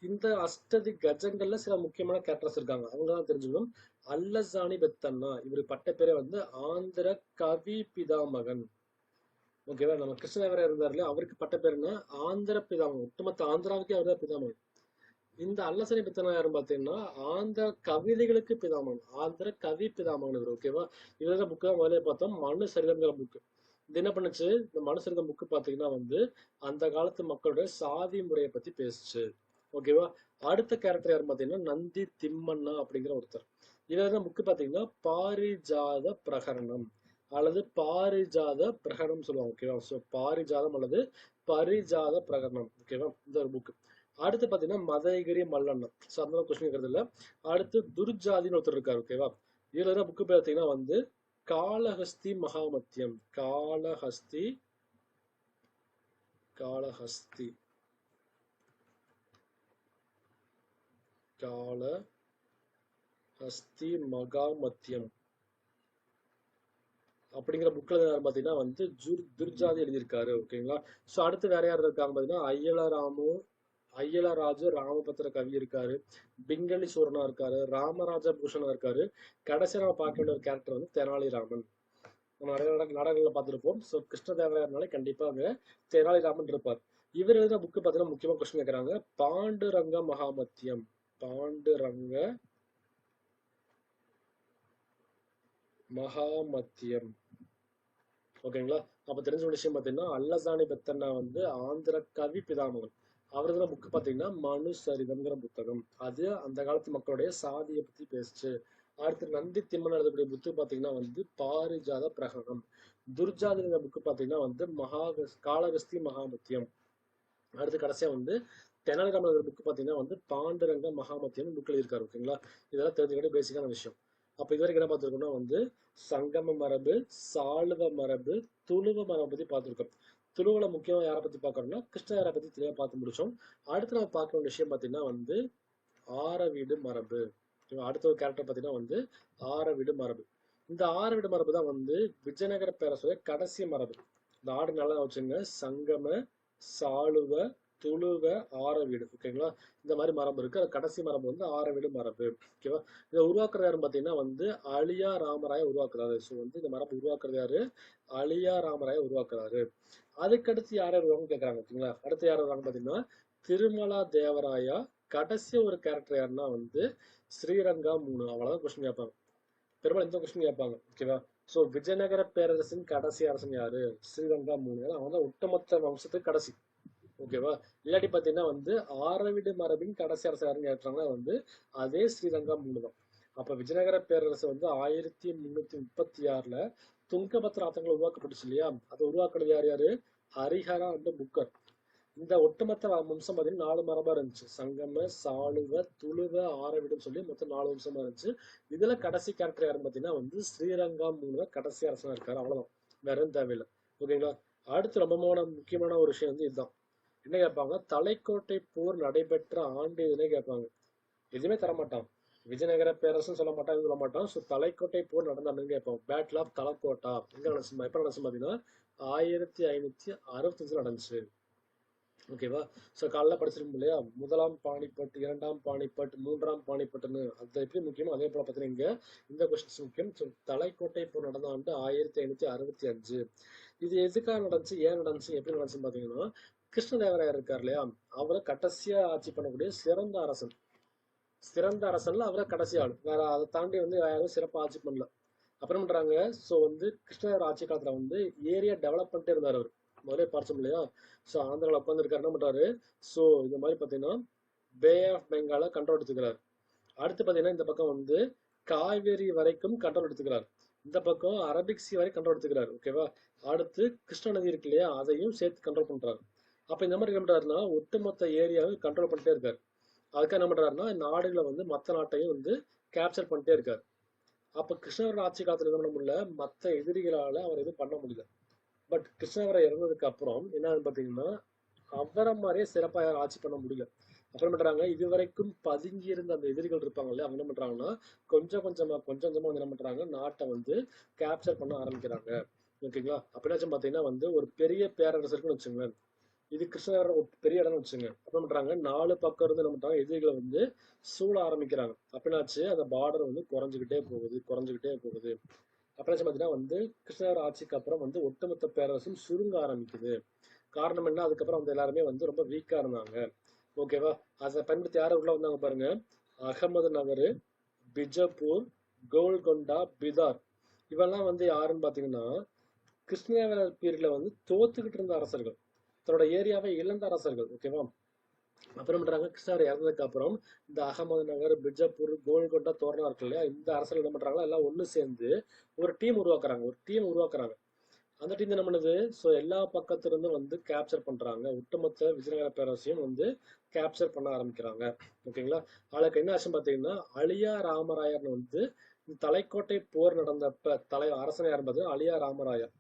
இந்த அஷ்டதி கஜங்கள்ல சில முக்கியமான கேரக்டர்ஸ் இருக்காங்க, அவங்க தான் தெரிஞ்சுக்கணும். அல்லசானி பெத்தன்னா, இவர் பட்ட பேரே வந்து ஆந்திர கவி பிதாமகன். ஓகேவா. நம்ம கிருஷ்ணதேவராயர் இருந்தார் இல்லையா, அவருக்கு பட்ட பேர் என்ன, ஆந்திர பிதாமகன். ஒட்டுமொத்த ஆந்திராவுக்கே அவர் தான் பிதாமகன். இந்த அல்லசனி பித்தனா யாரும் பாத்தீங்கன்னா ஆந்திர கவிதைகளுக்கு பிதாமகன், ஆந்திர கவி பிதாமகன் இவர். ஓகேவா. இவர புக்கு தான் முதலே பார்த்தோம், மனு சரிதம்ங்கிற புக்கு. இது என்ன பண்ணுச்சு, இந்த மனு சரிதம் புக்கு பாத்தீங்கன்னா வந்து அந்த காலத்து மக்களுடைய சாதி முறையை பத்தி பேசுச்சு. ஓகேவா. அடுத்த கேரக்டர் யாரும் பாத்தீங்கன்னா நந்தி திம்மண்ணா அப்படிங்கிற ஒருத்தர். இவர் தான் புக்கு பாத்தீங்கன்னா பாரிஜாத பிரகரணம் அல்லது பாரிஜாத பிரகரணம் சொல்லுவாங்க. ஓகேவா. ஸோ பாரிஜாதம் அல்லது பரிஜாத பிரகரணம். ஓகேவா. இந்த ஒரு புக்கு. அடுத்து பாத்தீங்கன்னா மதகிரி மல்லண்ணா. ஸோ அந்த கொஸ்டின் இருக்கிறது இல்ல. அடுத்து துர்ஜாதின்னு ஒருத்தர் இருக்காரு. ஓகேவா. இதுல தான் புக்கு பார்த்தீங்கன்னா வந்து காளஹஸ்தி மகாமத்தியம். காளஹஸ்தி காளஹஸ்தி காளஹஸ்தி மகாமத்தியம் அப்படிங்கிற புக்ல பாத்தீங்கன்னா வந்து துர்ஜாதி எழுதியிருக்காரு. ஓகேங்களா. ஸோ அடுத்து வேற யார் இருக்காங்க பாத்தீங்கன்னா ஐயலராமு, ஐயலராஜு ராமபத்திர கவி இருக்காரு, பிங்களி சூரனா இருக்காரு, ராமராஜ பூஷணா இருக்காரு. கடைசியா நம்ம பார்க்க வேண்டிய ஒரு கேரக்டர் வந்து தெனாலிராமன். நம்ம நிறைய நாடகங்கள்ல பார்த்திருப்போம். ஸோ கிருஷ்ணதேவராயர்னாலே கண்டிப்பா அங்க தெனாலிராமன் இருப்பார். இவர் எழுதின புக்கு பார்த்தீங்கன்னா முக்கியமா கொஸ்டின் கேட்கறாங்க. பாண்டுரங்க மகாமத்தியம். பாண்டுரங்க மகாமத்தியம். ஓகேங்களா. அப்ப தெரிஞ்ச ஒரு விஷயம் பாத்தீங்கன்னா அல்லசானி பெத்தண்ணா வந்து ஆந்திர கவி பிதாமகன். அவர்தான் புக்கு பாத்தீங்கன்னா மனு சரிதம்ங்கிற புத்தகம். அது அந்த காலத்து மக்களுடைய சாதியை பத்தி பேசுச்சு. அடுத்து நந்தி திம்மன் எழுதக்கூடிய புக்கு பாத்தீங்கன்னா வந்து பாரிஜாத பிரகடனம். துர்ஜாதிங்கிற புக்கு பாத்தீங்கன்னா வந்து காளகஸ்தி மகாமத்தியம். அடுத்து கடைசியா வந்து தெனாலிராமன் எழுதுற புக்கு பாத்தீங்கன்னா வந்து பாண்டுரங்க மகாமத்தியம் புக்கில் இருக்காரு. ஓகேங்களா. இதெல்லாம் தெரிஞ்சுக்கிட்டு பேசிக்கான விஷயம். அப்ப இது வரைக்கும் என்ன பார்த்திருக்கோம்னா வந்து சங்கம மரபு, சாளுவ மரபு, துளுவ மரபை பத்தி பார்த்திருக்கோம். துளுவல முக்கியமா யாரை பத்தி பார்க்கறோம்னா கிருஷ்ணரை பத்தி தெளிவா பார்த்து முடிச்சோம். அடுத்து நம்ம பார்க்க வேண்டிய விஷயம் பார்த்தீங்கன்னா வந்து ஆரவீடு மரபு. அடுத்த ஒரு கேரக்டர் பார்த்தீங்கன்னா வந்து ஆரவீடு மரபு. இந்த ஆரவீடு மரபு தான் வந்து விஜயநகர பேரரசுடைய கடைசி மரபு. இந்த ஆடு நல்லா வச்சுங்க. சங்கம, சாளுவ, துளுவ, ஆரவீடு. ஓகேங்களா. இந்த மாதிரி மரபு இருக்கு. அது கடைசி மரபு வந்து ஆரவீடு மரபு. ஓகேவா. இதை உருவாக்குறது யாருன்னு பார்த்தீங்கன்னா வந்து அழியா ராமராய உருவாக்குறாரு. ஸோ வந்து இந்த மரபு உருவாக்குறது யாரு, அழியா ராமராய உருவாக்குறாரு. அதுக்கடுத்து யார் வருவாங்கன்னு கேட்கறாங்க. ஓகேங்களா. அடுத்து யார் வருவாங்க பார்த்தீங்கன்னா திருமலா தேவராயா. கடைசி ஒரு கேரக்டர் யாருன்னா வந்து ஸ்ரீரங்கா 3. அவ்வளவுதான் கொஸ்டின் கேட்பாங்க. பெரும்பாலும் இந்த கொஸ்டின் கேட்பாங்க. ஓகேவா. சோ விஜயநகர பேரரசின் கடைசி அரசன் யாரு, ஸ்ரீரங்கா 3. ஏன்னா அவன் தான் ஒட்டுமொத்த வம்சத்துக்கு கடைசி. ஓகேவா. இல்லாட்டி பாத்தீங்கன்னா வந்து ஆரவிடு மரபின் கடைசி அரசு யாருன்னு கேட்டாங்கன்னா வந்து அதே ஸ்ரீரங்கா 3 தான். அப்ப விஜயநகர பேரரசு வந்து 1336ல துங்கபத்ர ஆத்தங்கள் உருவாக்கப்பட்டுச்சு இல்லையா. அதை உருவாக்குறது யார் யாரு, ஹரிஹரா அண்ட் புக்கர். இந்த ஒட்டுமொத்த வம்சம் பார்த்தீங்கன்னா 4 மரபா இருந்துச்சு. சங்கம, சாளுவ, துளுவ, ஆரவிடுன்னு சொல்லி மொத்தம் 4 வம்சமா இருந்துச்சு. இதுல கடைசி கேரக்டர் யாருன்னு பார்த்தீங்கன்னா வந்து ஸ்ரீரங்கா 3 கடைசி அரசனா இருக்காரு. அவ்வளவுதான், வேற எதுவும் தேவையில்லை. ஓகேங்களா. அடுத்து ரொம்ப முக்கியமான ஒரு விஷயம் வந்து இதுதான். என்ன கேட்பாங்க, தலைக்கோட்டை போர் நடைபெற்ற ஆண்டு இதுன்னு கேட்பாங்க. எதுவுமே தரமாட்டான். விஜயநகர பேரரசும் சொல்ல மாட்டான், எதுவும் சொல்ல மாட்டான். ஸோ தலைக்கோட்டை போர் நடந்தான்னு கேட்பான். பேட்டில் ஆஃப் தலக்கோட்டா எங்க நடந்துச்சு, எப்ப நடந்துச்சு பார்த்தீங்கன்னா 1565 நடந்துச்சு. ஓகேவா. ஸோ காலைல படிச்சிருக்கோம் இல்லையா, முதலாம் பானிபட், இரண்டாம் பானிபட், மூன்றாம் பானிபட்னு. அது எப்படி முக்கியமோ அதே போல பார்த்தீங்கன்னா இங்க இந்த கொஸ்டின்ஸ் முக்கியம். ஸோ தலைக்கோட்டை போர் நடந்த ஆண்டு 1565. இது எதுக்காக நடந்துச்சு, ஏன் நடந்துச்சு, எப்படி நடந்துச்சுன்னு பார்த்தீங்கன்னா கிருஷ்ணதேவராயர் இருக்கார் இல்லையா, அவரை கடைசியா ஆட்சி பண்ணக்கூடிய சிறந்த அரசன். சிறந்த அரசன்ல அவரை கடைசி ஆள், வேற அதை தாண்டி வந்து யாரும் சிறப்பா ஆட்சி பண்ணல. அப்புறம் பண்றாங்க, ஸோ வந்து கிருஷ்ணதேவர் ஆட்சி காலத்துல வந்து ஏரியா டெவலப் பண்ணிட்டே இருந்தார் அவர். முதலே பார்த்தோம் இல்லையா, ஸோ ஆந்திராவில் உட்காந்துருக்காரு, என்ன பண்றாரு, ஸோ இந்த மாதிரி பார்த்தீங்கன்னா பே ஆஃப் பெங்கால கண்ட்ரோல் எடுத்துக்கிறார். அடுத்து பார்த்தீங்கன்னா இந்த பக்கம் வந்து காவேரி வரைக்கும் கண்ட்ரோல் எடுத்துக்கிறார். இந்த பக்கம் அரபிக் சி வரை கண்ட்ரோல் எடுத்துக்கிறார். ஓகேவா. அடுத்து கிருஷ்ணா நதி இருக்கு இல்லையா, அதையும் சேர்த்து கண்ட்ரோல் பண்றாரு. அப்ப இந்த மாதிரி என்ன பண்றாருன்னா ஒட்டுமொத்த ஏரியாவை கண்ட்ரோல் பண்ணிட்டே இருக்காரு. அதுக்காக என்ன பண்றாருன்னா நாடுகளை வந்து மற்ற நாட்டையும் வந்து கேப்சர் பண்ணிட்டே இருக்காரு. அப்ப கிருஷ்ணரோட ஆட்சி காலத்துல என்ன பண்ண முடியல, மற்ற எதிரிகளால அவர் எதுவும் பண்ண முடியல. பட் கிருஷ்ணவரை இறந்ததுக்கு அப்புறம் என்னன்னு பாத்தீங்கன்னா அவரை மாதிரியே சிறப்பா யாரும் ஆட்சி பண்ண முடியல. அப்புறம் பண்றாங்க, இதுவரைக்கும் பதுங்கி இருந்த அந்த எதிரிகள் இருப்பாங்கல்ல, அவங்க என்ன பண்றாங்கன்னா கொஞ்சம் கொஞ்சமா வந்து என்ன பண்றாங்க, நாட்டை வந்து கேப்சர் பண்ண ஆரம்பிக்கிறாங்க. ஓகேங்களா. அப்படின்னாச்சும் பாத்தீங்கன்னா வந்து ஒரு பெரிய பேரரசு இருக்குன்னு வச்சுங்களேன், இது கிருஷ்ணர் ஒரு பெரிய இடம்னு வச்சுங்க. அப்ப பண்றாங்க, 4 பக்கம் இருந்து என்ன பண்றாங்க, எதிரிகளை வந்து சூழ ஆரம்பிக்கிறாங்க. அப்படின்னாச்சு அந்த பார்டர் வந்து குறைஞ்சுக்கிட்டே போகுது. அப்படின்னாச்சும் பாத்தீங்கன்னா வந்து கிருஷ்ணர் ஆட்சிக்கு அப்புறம் வந்து ஒட்டுமொத்த பேரரசும் சுருங்க ஆரம்பிக்குது. காரணம் என்ன, அதுக்கப்புறம் வந்து எல்லாருமே வந்து ரொம்ப வீக்கா இருந்தாங்க. ஓகேவா. அதை பயன்படுத்தி யாரும் உள்ள வந்தாங்க பாருங்க, அகமது நகர், பிஜப்பூர், கோல்கொண்டா, பிதார், இவெல்லாம் வந்து யாருன்னு பாத்தீங்கன்னா கிருஷ்ணதேவராயர் பீரியட்ல வந்து தோத்துக்கிட்டு இருந்த அரசர்கள், தன்னோட ஏரியாவை இழந்த அரசர்கள். ஓகேவா. அப்புறம் பண்றாங்க, கிருஷ்ணர் இறந்ததுக்கு அப்புறம் இந்த அகமது நகர், பிஜப்பூர், கோல்கொண்டா, தோரணா இருக்கு இல்லையா, இந்த அரசர்கள் என்ன பண்றாங்களா எல்லாம் ஒண்ணு சேர்ந்து ஒரு டீம் உருவாக்குறாங்க. அந்த டீம் என்ன பண்ணுது, ஸோ எல்லா பக்கத்திலிருந்தும் வந்து கேப்சர் பண்றாங்க. ஒட்டுமொத்த விஜயநகர பேரரசையும் வந்து கேப்சர் பண்ண ஆரம்பிக்கிறாங்க. ஓகேங்களா. அவளுக்கு என்ன ஆச்சுன்னு பாத்தீங்கன்னா அழியா ராமராயர்னு வந்து தலைக்கோட்டை போர் நடந்தப்ப அரசன் யார் பார்த்தீங்கன்னா அழியா ராமராயர்.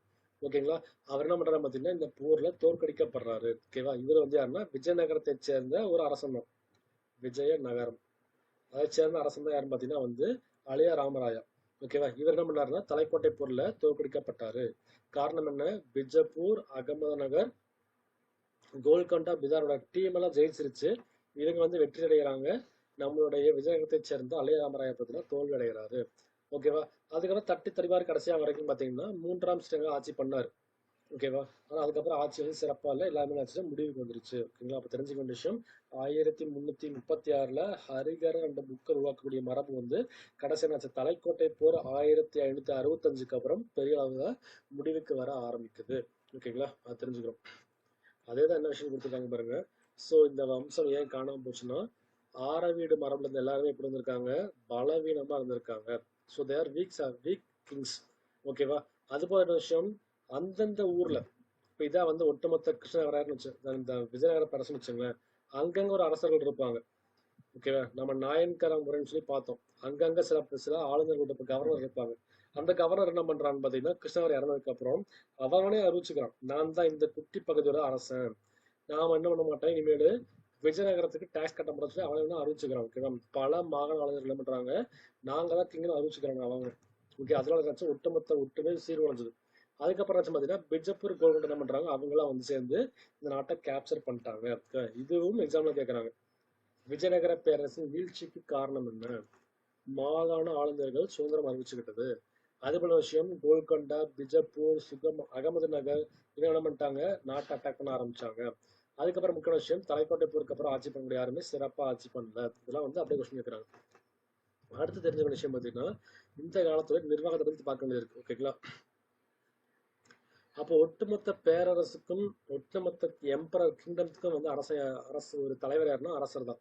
ஓகேங்களா. அவர் என்ன பண்றாரு பாத்தீங்கன்னா இந்த போர்ல தோற்கடிக்கப்படுறாரு. ஓகேவா. இவர் வந்து யாருன்னா விஜயநகரத்தை சேர்ந்த ஒரு அரசன் தான். விஜயநகரம் அதை சேர்ந்த அரசன் தான் யாருன்னு பாத்தீங்கன்னா வந்து அழியா ராமராயா. ஓகேவா. இவர் என்ன பண்ணாருன்னா தலைக்கோட்டை போர்ல தோற்கடிக்கப்பட்டாரு. காரணம் என்ன, பிஜப்பூர், அகமது நகர், கோல்கொண்டா, பிதாரோட டீம் எல்லாம் ஜெயிச்சிருச்சு. இவங்க வந்து வெற்றி அடைகிறாங்க. நம்மளுடைய விஜயநகரத்தை சேர்ந்த அழியா ராமராயா பார்த்தீங்கன்னா தோல்வி அடைகிறாரு. ஓகேவா. அதுக்கப்புறம் தட்டி தறிவார் கடைசியா வரைக்கும் பாத்தீங்கன்னா 3ஆம் ஸ்ரீரங்க ஆட்சி பண்ணாரு. ஓகேவா. ஆனா அதுக்கப்புறம் ஆட்சி வந்து சிறப்பா இல்லை, எல்லாமே ஆச்சு முடிவுக்கு வந்துருச்சு. ஓகேங்களா. அப்ப தெரிஞ்சுக்க வேண்டிய விஷயம், 1336ல ஹரிகர அந்த புக்கை உருவாக்கக்கூடிய மரபு வந்து கடைசி நாச்சு தலைக்கோட்டை போர் 1565க்கு அப்புறம் பெரிய அளவுல முடிவுக்கு வர ஆரம்பிக்குது. ஓகேங்களா. அது தெரிஞ்சுக்கிறோம். அதே தான் என்ன விஷயம் கொடுத்துருக்காங்க பாருங்க. ஸோ இந்த வம்சம் ஏன் காணாம போச்சுன்னா ஆரவீடு மரபுல இருந்து எல்லாருமே எப்படி இருந்திருக்காங்க, பலவீனமா இருந்திருக்காங்க. ஸோ தேர் வீக் கிங்ஸ். ஓகேவா. அது போல ஒரு விஷயம், அந்தந்த ஊர்ல இப்ப இதான் வந்து ஒட்டுமொத்த கிருஷ்ணதேவராயர்னு வச்சு இந்த விஜயநகர அரசுன்னு வச்சுங்களேன், அங்கங்க ஒரு அரசர்கள் இருப்பாங்க. ஓகேவா. நம்ம நாயன்கர முறைன்னு சொல்லி பார்த்தோம். அங்கங்க சில ஆளுநர்கள் கவர்னர் இருப்பாங்க. அந்த கவர்னர் என்ன பண்றான்னு பாத்தீங்கன்னா கிருஷ்ணவர் இறந்ததுக்கு அப்புறம் அவனே அறிவிச்சுக்கிறான், நான் தான் இந்த குட்டி பகுதியோட அரசன், நாம என்ன பண்ண மாட்டேன் இனிமேல் விஜயநகரத்துக்கு டாக்ஸ் கட்ட மாட்டோம் சொல்லி அவன் தான் அறிவிச்சுக்கிறான். ஓகேவா. பல மாகாண ஆளுநர்கள் என்ன பண்றாங்க, நாங்க தான் கிங்னு அறிவிச்சுக்கிறாங்க அவங்க. ஓகே. அதனால ஒட்டுமொத்த ஒட்டுமே சீர்குலைஞ்சது. அதுக்கப்புறம் பாத்தீங்கன்னா பிஜப்பூர், கோல்கொண்டா என்ன பண்றாங்க, அவங்க எல்லாம் வந்து சேர்ந்து இந்த நாட்டை கேப்சர் பண்ணிட்டாங்க. இதுவும் எக்ஸாம்ல கேட்கறாங்க. விஜயநகர பேரரசின் வீழ்ச்சிக்கு காரணம் என்ன, மாகாண ஆளுநர்கள் சுதந்திரம் அறிவிச்சுக்கிட்டது. அது போல விஷயம், கோல்கொண்டா, பிஜப்பூர், அகமது நகர் இவங்க என்ன பண்ணிட்டாங்க, நாட்டை அட்டாக் பண்ண ஆரம்பிச்சாங்க. அதுக்கப்புறம் முக்கிய விஷயம், தலைக்கோட்டை போருக்கு அப்புறம் ஆட்சி பண்ண யாருமே சிறப்பா ஆட்சி பண்ணல. இதெல்லாம் வந்து அப்படியே கொஸ்டின் கேட்கறாங்க. அடுத்து தெரிஞ்ச விஷயம் பாத்தீங்கன்னா இந்த காலத்துல நிர்வாகத்தை பத்தி பார்க்க வேண்டியது இருக்கு. ஓகேங்களா. அப்போ ஒட்டுமொத்த பேரரசுக்கும் ஒட்டுமொத்த எம்பரர் கிங்டம்ஸ்க்கும் வந்து அரசு ஒரு தலைவர் யாருன்னா அரசர் தான்.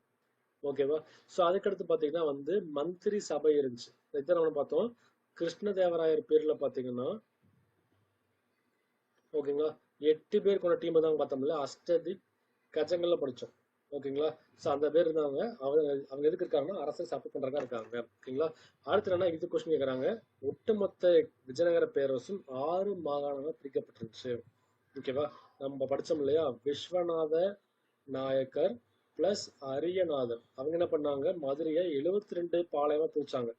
ஓகேவா. ஸோ அதுக்கடுத்து பார்த்தீங்கன்னா வந்து மந்திரி சபை இருந்துச்சு. இதை நம்ம பார்த்தோம். கிருஷ்ணதேவராயர் பேர்ல பார்த்தீங்கன்னா ஓகேங்களா 8 பேர் கொண்ட டீம் தான் பார்த்தோம்ல, அஷ்டதி கஜங்கள்ல படிச்சோம். ஓகேங்களா. ஸோ அந்த பேர் இருந்தாங்க. அவங்க அவங்க எதுக்கு இருக்காங்கன்னா அரசை சப்போர்ட் பண்றதா இருக்காங்க. ஓகேங்களா. அடுத்து என்ன இது கொஸ்டின் கேட்கறாங்க, ஒட்டுமொத்த விஜயநகர பேரரசும் 6 மாகாணங்கள் பிரிக்கப்பட்டிருந்துச்சு. ஓகேவா. நம்ம படிச்சோம் இல்லையா, விஸ்வநாத நாயக்கர் பிளஸ் அரியநாதர் அவங்க என்ன பண்ணாங்க, மதுரையை 72 பாளையமா பிரிச்சாங்க.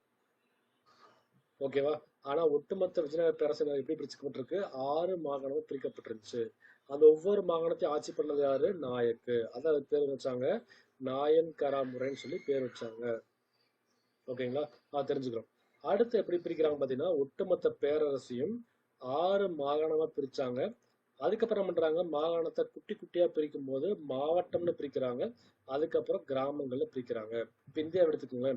ஓகேவா. ஆனா ஒட்டுமொத்த விஜயநகர பேரரசு எப்படி பிரிச்சுக்கப்பட்டிருக்கு, 6 மாகாணமும் பிரிக்கப்பட்டிருந்துச்சு. அந்த ஒவ்வொரு மாகாணத்தையும் ஆட்சி பண்ணது யாரு, நாயக்கு. அதான் பேர் வச்சாங்க, நாயன் கரா முறைன்னு சொல்லி பேர் வச்சாங்க. ஓகேங்களா. தெரிஞ்சுக்கிறோம். அடுத்து எப்படி பிரிக்கிறாங்க பாத்தீங்கன்னா ஒட்டுமொத்த பேரரசையும் 6 மாகாணமா பிரிச்சாங்க. அதுக்கப்புறம் பண்றாங்க, மாகாணத்தை குட்டி குட்டியா பிரிக்கும் போது மாவட்டம்னு பிரிக்கிறாங்க. அதுக்கப்புறம் கிராமங்கள்ல பிரிக்கிறாங்க. இப்ப இந்தியாவை எடுத்துக்கோங்க.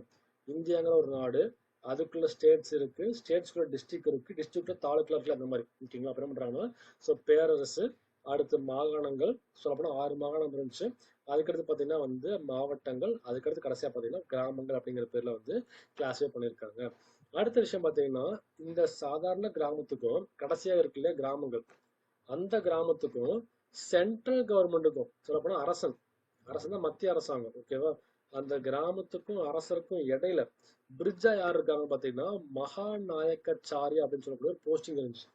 இந்தியாங்கிற ஒரு நாடு, அதுக்குள்ள ஸ்டேட்ஸ் இருக்கு, ஸ்டேட்ஸ்குள்ள டிஸ்ட்ரிக்ட் இருக்கு, டிஸ்ட்ரிக்ட்ல தாலுக்கா இருக்கு, அந்த மாதிரி ஓகேங்களா. அப்புறம் என்ன பண்றாங்கன்னா, ஸோ பேரரசு, அடுத்து மாகாணங்கள், சொல்லப்போனா 6 மாகாணம் இருந்துச்சு. அதுக்கடுத்து பார்த்தீங்கன்னா வந்து மாவட்டங்கள், அதுக்கடுத்து கடைசியா பார்த்தீங்கன்னா கிராமங்கள் அப்படிங்கிற பேர்ல வந்து கிளாஸிஃபை பண்ணியிருக்காங்க. அடுத்த விஷயம் பார்த்தீங்கன்னா, இந்த சாதாரண கிராமத்துக்கும் கடைசியா இருக்கு இல்லையா கிராமங்கள், அந்த கிராமத்துக்கும் சென்ட்ரல் கவர்மெண்ட்டுக்கும் சொல்லப்போனா அரசன், அரசன் தான் மத்திய அரசாங்கம் ஓகேவா, அந்த கிராமத்துக்கும் அரசருக்கும் இடையில பிரிட்ஜா யார் இருக்காங்க பாத்தீங்கன்னா மகாநாயக்கச்சாரியா அப்படின்னு சொல்லக்கூடிய ஒரு போஸ்டிங் இருந்துச்சு.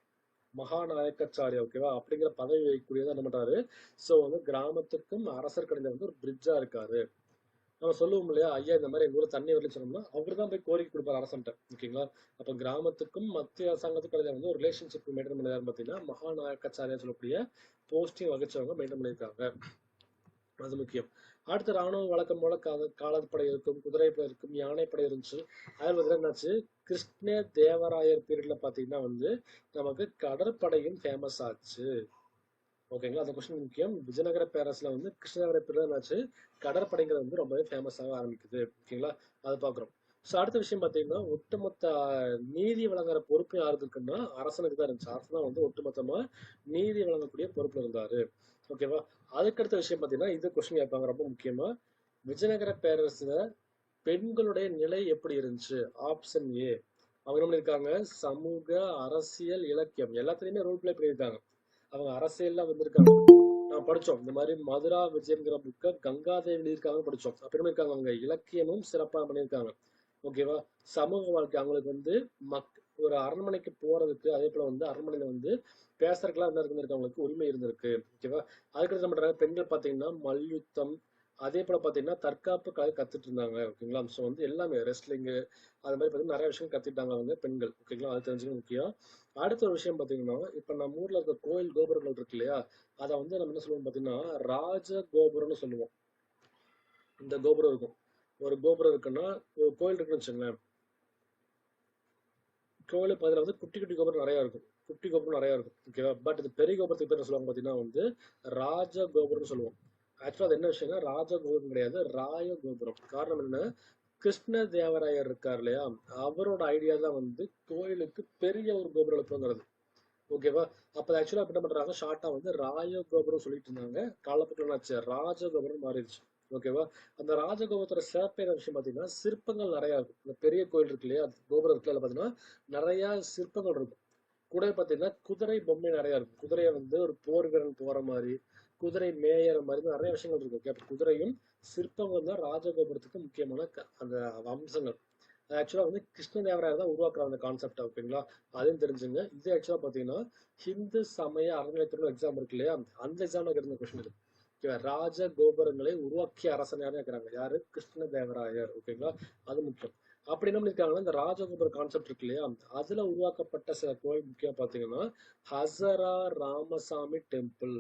மகாநாயக்கச்சாரியா ஓகேவா அப்படிங்கிற பதவி வைக்கக்கூடியதான் என்ன பண்றாரு, ஸோ வந்து கிராமத்துக்கும் அரசருக்கு இடையில வந்து ஒரு பிரிட்ஜா இருக்காரு. நம்ம சொல்லுவோம் இல்லையா, ஐயா இந்த மாதிரி எங்க ஊர்ல தண்ணி வரலன்னு சொன்னோம்னா அவர் தான் போய் கோரிக்கை கொடுப்பாரு அரசன்ட்ட ஓகேங்களா. அப்ப கிராமத்துக்கும் மத்திய அரசாங்கத்துக்கும் இடையில வந்து ஒரு ரிலேஷன்ஷிப் மெயின்டைன் பண்ணி பாத்தீங்கன்னா மகாநாயக்கச்சாரியா சொல்லக்கூடிய போஸ்டிங் வகிச்சவங்க மெயின்டைன் பண்ணியிருக்காங்க. அது முக்கியம். அடுத்து ராணுவம் வழக்கம் போல காலாட்படை இருக்கும், குதிரைப்படை இருக்கும், யானைப்படை இருந்துச்சு. அதில் வந்து என்னாச்சு, கிருஷ்ண தேவராயர் பீரியட்ல பாத்தீங்கன்னா வந்து நமக்கு கடற்படையும் ஃபேமஸ் ஆச்சு ஓகேங்களா. அந்த கொஸ்டின் முக்கியம். விஜயநகர பேரரசுல வந்து கிருஷ்ணநகர பீரியட்ல என்னாச்சு, கடற்படைங்கிறது வந்து ரொம்பவே ஃபேமஸ் ஆக ஆரம்பிக்குது ஓகேங்களா. அதை பாக்குறோம். ஸோ அடுத்த விஷயம் பார்த்தீங்கன்னா, ஒட்டுமொத்த நீதி வழங்குற பொறுப்பு யாருக்கு இருக்குன்னா அரசனுக்கு தான் இருந்துச்சு. அரசன் தான் வந்து ஒட்டுமொத்தமா நீதி வழங்கக்கூடிய பொறுப்புல இருந்தாரு ஓகேவா. அதுக்கடுத்த விஷயம் பார்த்தீங்கன்னா, இது கொஸ்டின் கேட்பாங்க ரொம்ப முக்கியமா, விஜயநகர பேரரசுல பெண்களுடைய நிலை எப்படி இருந்துச்சு. ஆப்ஷன் ஏ, அவங்க என்ன பண்ணியிருக்காங்க, சமூக, அரசியல், இலக்கியம் எல்லாத்துலயுமே ரோல் பிளே பண்ணியிருக்காங்க. அவங்க அரசியல்ல வந்திருக்காங்க. நான் படிச்சோம் இந்த மாதிரி மதுரா விஜயங்கிற புக்கை கங்காதேவி எழுதியிருக்காங்க படிச்சோம். அப்ப என்ன பண்ணிருக்காங்க, அவங்க இலக்கியமும் சிறப்பாக பண்ணியிருக்காங்க ஓகேவா. சமூக வாழ்க்கை அவங்களுக்கு வந்து ஒரு அரண்மனைக்கு போறதுக்கு, அதே போல வந்து அரண்மனையில வந்து பேசுறதுக்கெல்லாம் என்ன இருந்திருக்கு, அவங்களுக்கு உரிமை இருந்திருக்கு ஓகேவா. அதுக்கடுத்து என்ன பண்றாங்க, பெண்கள் பாத்தீங்கன்னா மல்யுத்தம், அதே போல பாத்தீங்கன்னா தற்காப்பு கலை கத்துட்டு இருந்தாங்க ஓகேங்களா. ஸோ வந்து எல்லாமே ரெஸ்லிங்கு அது மாதிரி பார்த்தீங்கன்னா நிறைய விஷயம் கத்துட்டாங்க அவங்க பெண்கள் ஓகேங்களா. அது தெரிஞ்சுக்க முக்கியம். அடுத்த ஒரு விஷயம் பாத்தீங்கன்னா, இப்ப நம்ம ஊர்ல இருக்க கோயில் கோபுரங்கள் இருக்கு இல்லையா, அதை வந்து நம்ம என்ன சொல்லுவோம் பாத்தீங்கன்னா ராஜ கோபுரம்னு சொல்லுவோம். இந்த கோபுரம் இருக்கும், ஒரு கோபுரம் இருக்குன்னா, ஒரு கோயில் இருக்குன்னு வச்சுங்களேன், கோயிலுக்கு பதிலாக வந்து குட்டி குட்டி கோபுரம் நிறைய இருக்கும், குட்டி கோபுரம் நிறைய இருக்கும் ஓகேவா. பட் இது பெரிய கோபுரத்துக்கு பேர் சொல்லுவாங்க பாத்தீங்கன்னா வந்து ராஜ கோபுரம்னு சொல்லுவோம். ஆக்சுவலா அது என்ன விஷயம்னா ராஜ கோபுரம் கிடையாது, ராய கோபுரம். காரணம் என்ன, கிருஷ்ண தேவராயர் இருக்கார் இல்லையா, அவரோட ஐடியா தான் வந்து கோயிலுக்கு பெரிய ஒரு கோபுரம் எழுப்புங்கிறது ஓகேவா. அப்ப ஆக்சுவலா என்ன பண்றாங்க, ஷார்ட்டா வந்து ராய கோபுரம் சொல்லிட்டு இருந்தாங்க, காலப்போக்கில் என்னாச்சு ராஜ கோபுரம் மாறிடுச்சு ஓகேவா. அந்த ராஜகோபுரத்தோட சிறப்பான விஷயம் பாத்தீங்கன்னா சிற்பங்கள் நிறைய இருக்கும். இந்த பெரிய கோயில் இருக்கு இல்லையா, கோபுரம் இருக்குல்ல, அதுல பாத்தீங்கன்னா நிறைய சிற்பங்கள் இருக்கும். கூட பாத்தீங்கன்னா குதிரை பொம்மை நிறைய இருக்கும். குதிரையை வந்து ஒரு போர் வீரன் போற மாதிரி, குதிரை மேயற மாதிரி நிறைய விஷயங்கள் இருக்கும் ஓகே. அப்ப குதிரையும் சிற்பங்கள் தான் ராஜகோபுரத்துக்கு முக்கியமான அந்த அம்சங்கள். ஆக்சுவலா வந்து கிருஷ்ணதேவராயர் தான் உருவாக்குற அந்த கான்செப்ட் ஓகேங்களா. அதையும் தெரிஞ்சுங்க. இது ஆக்சுவலா பாத்தீங்கன்னா ஹிந்து சமய அறநிலையத்துறை எக்ஸாம் இருக்கு இல்லையா, அந்த எக்ஸாம்ல இருந்த கொஸ்டின் இது ஓகேவா. ராஜ கோபுரங்களை உருவாக்கிய அரசன் யாரும் கேட்கறாங்க, யாரு, கிருஷ்ணதேவராயர் ஓகேங்களா. அது முக்கியம். அப்படி என்ன பண்ணிருக்காங்கன்னா, இந்த ராஜகோபுர கான்செப்ட் இருக்கு இல்லையா, அதுல உருவாக்கப்பட்ட சில கோயில் முக்கியம் பாத்தீங்கன்னா ஹசரா ராமசாமி டெம்பிள்,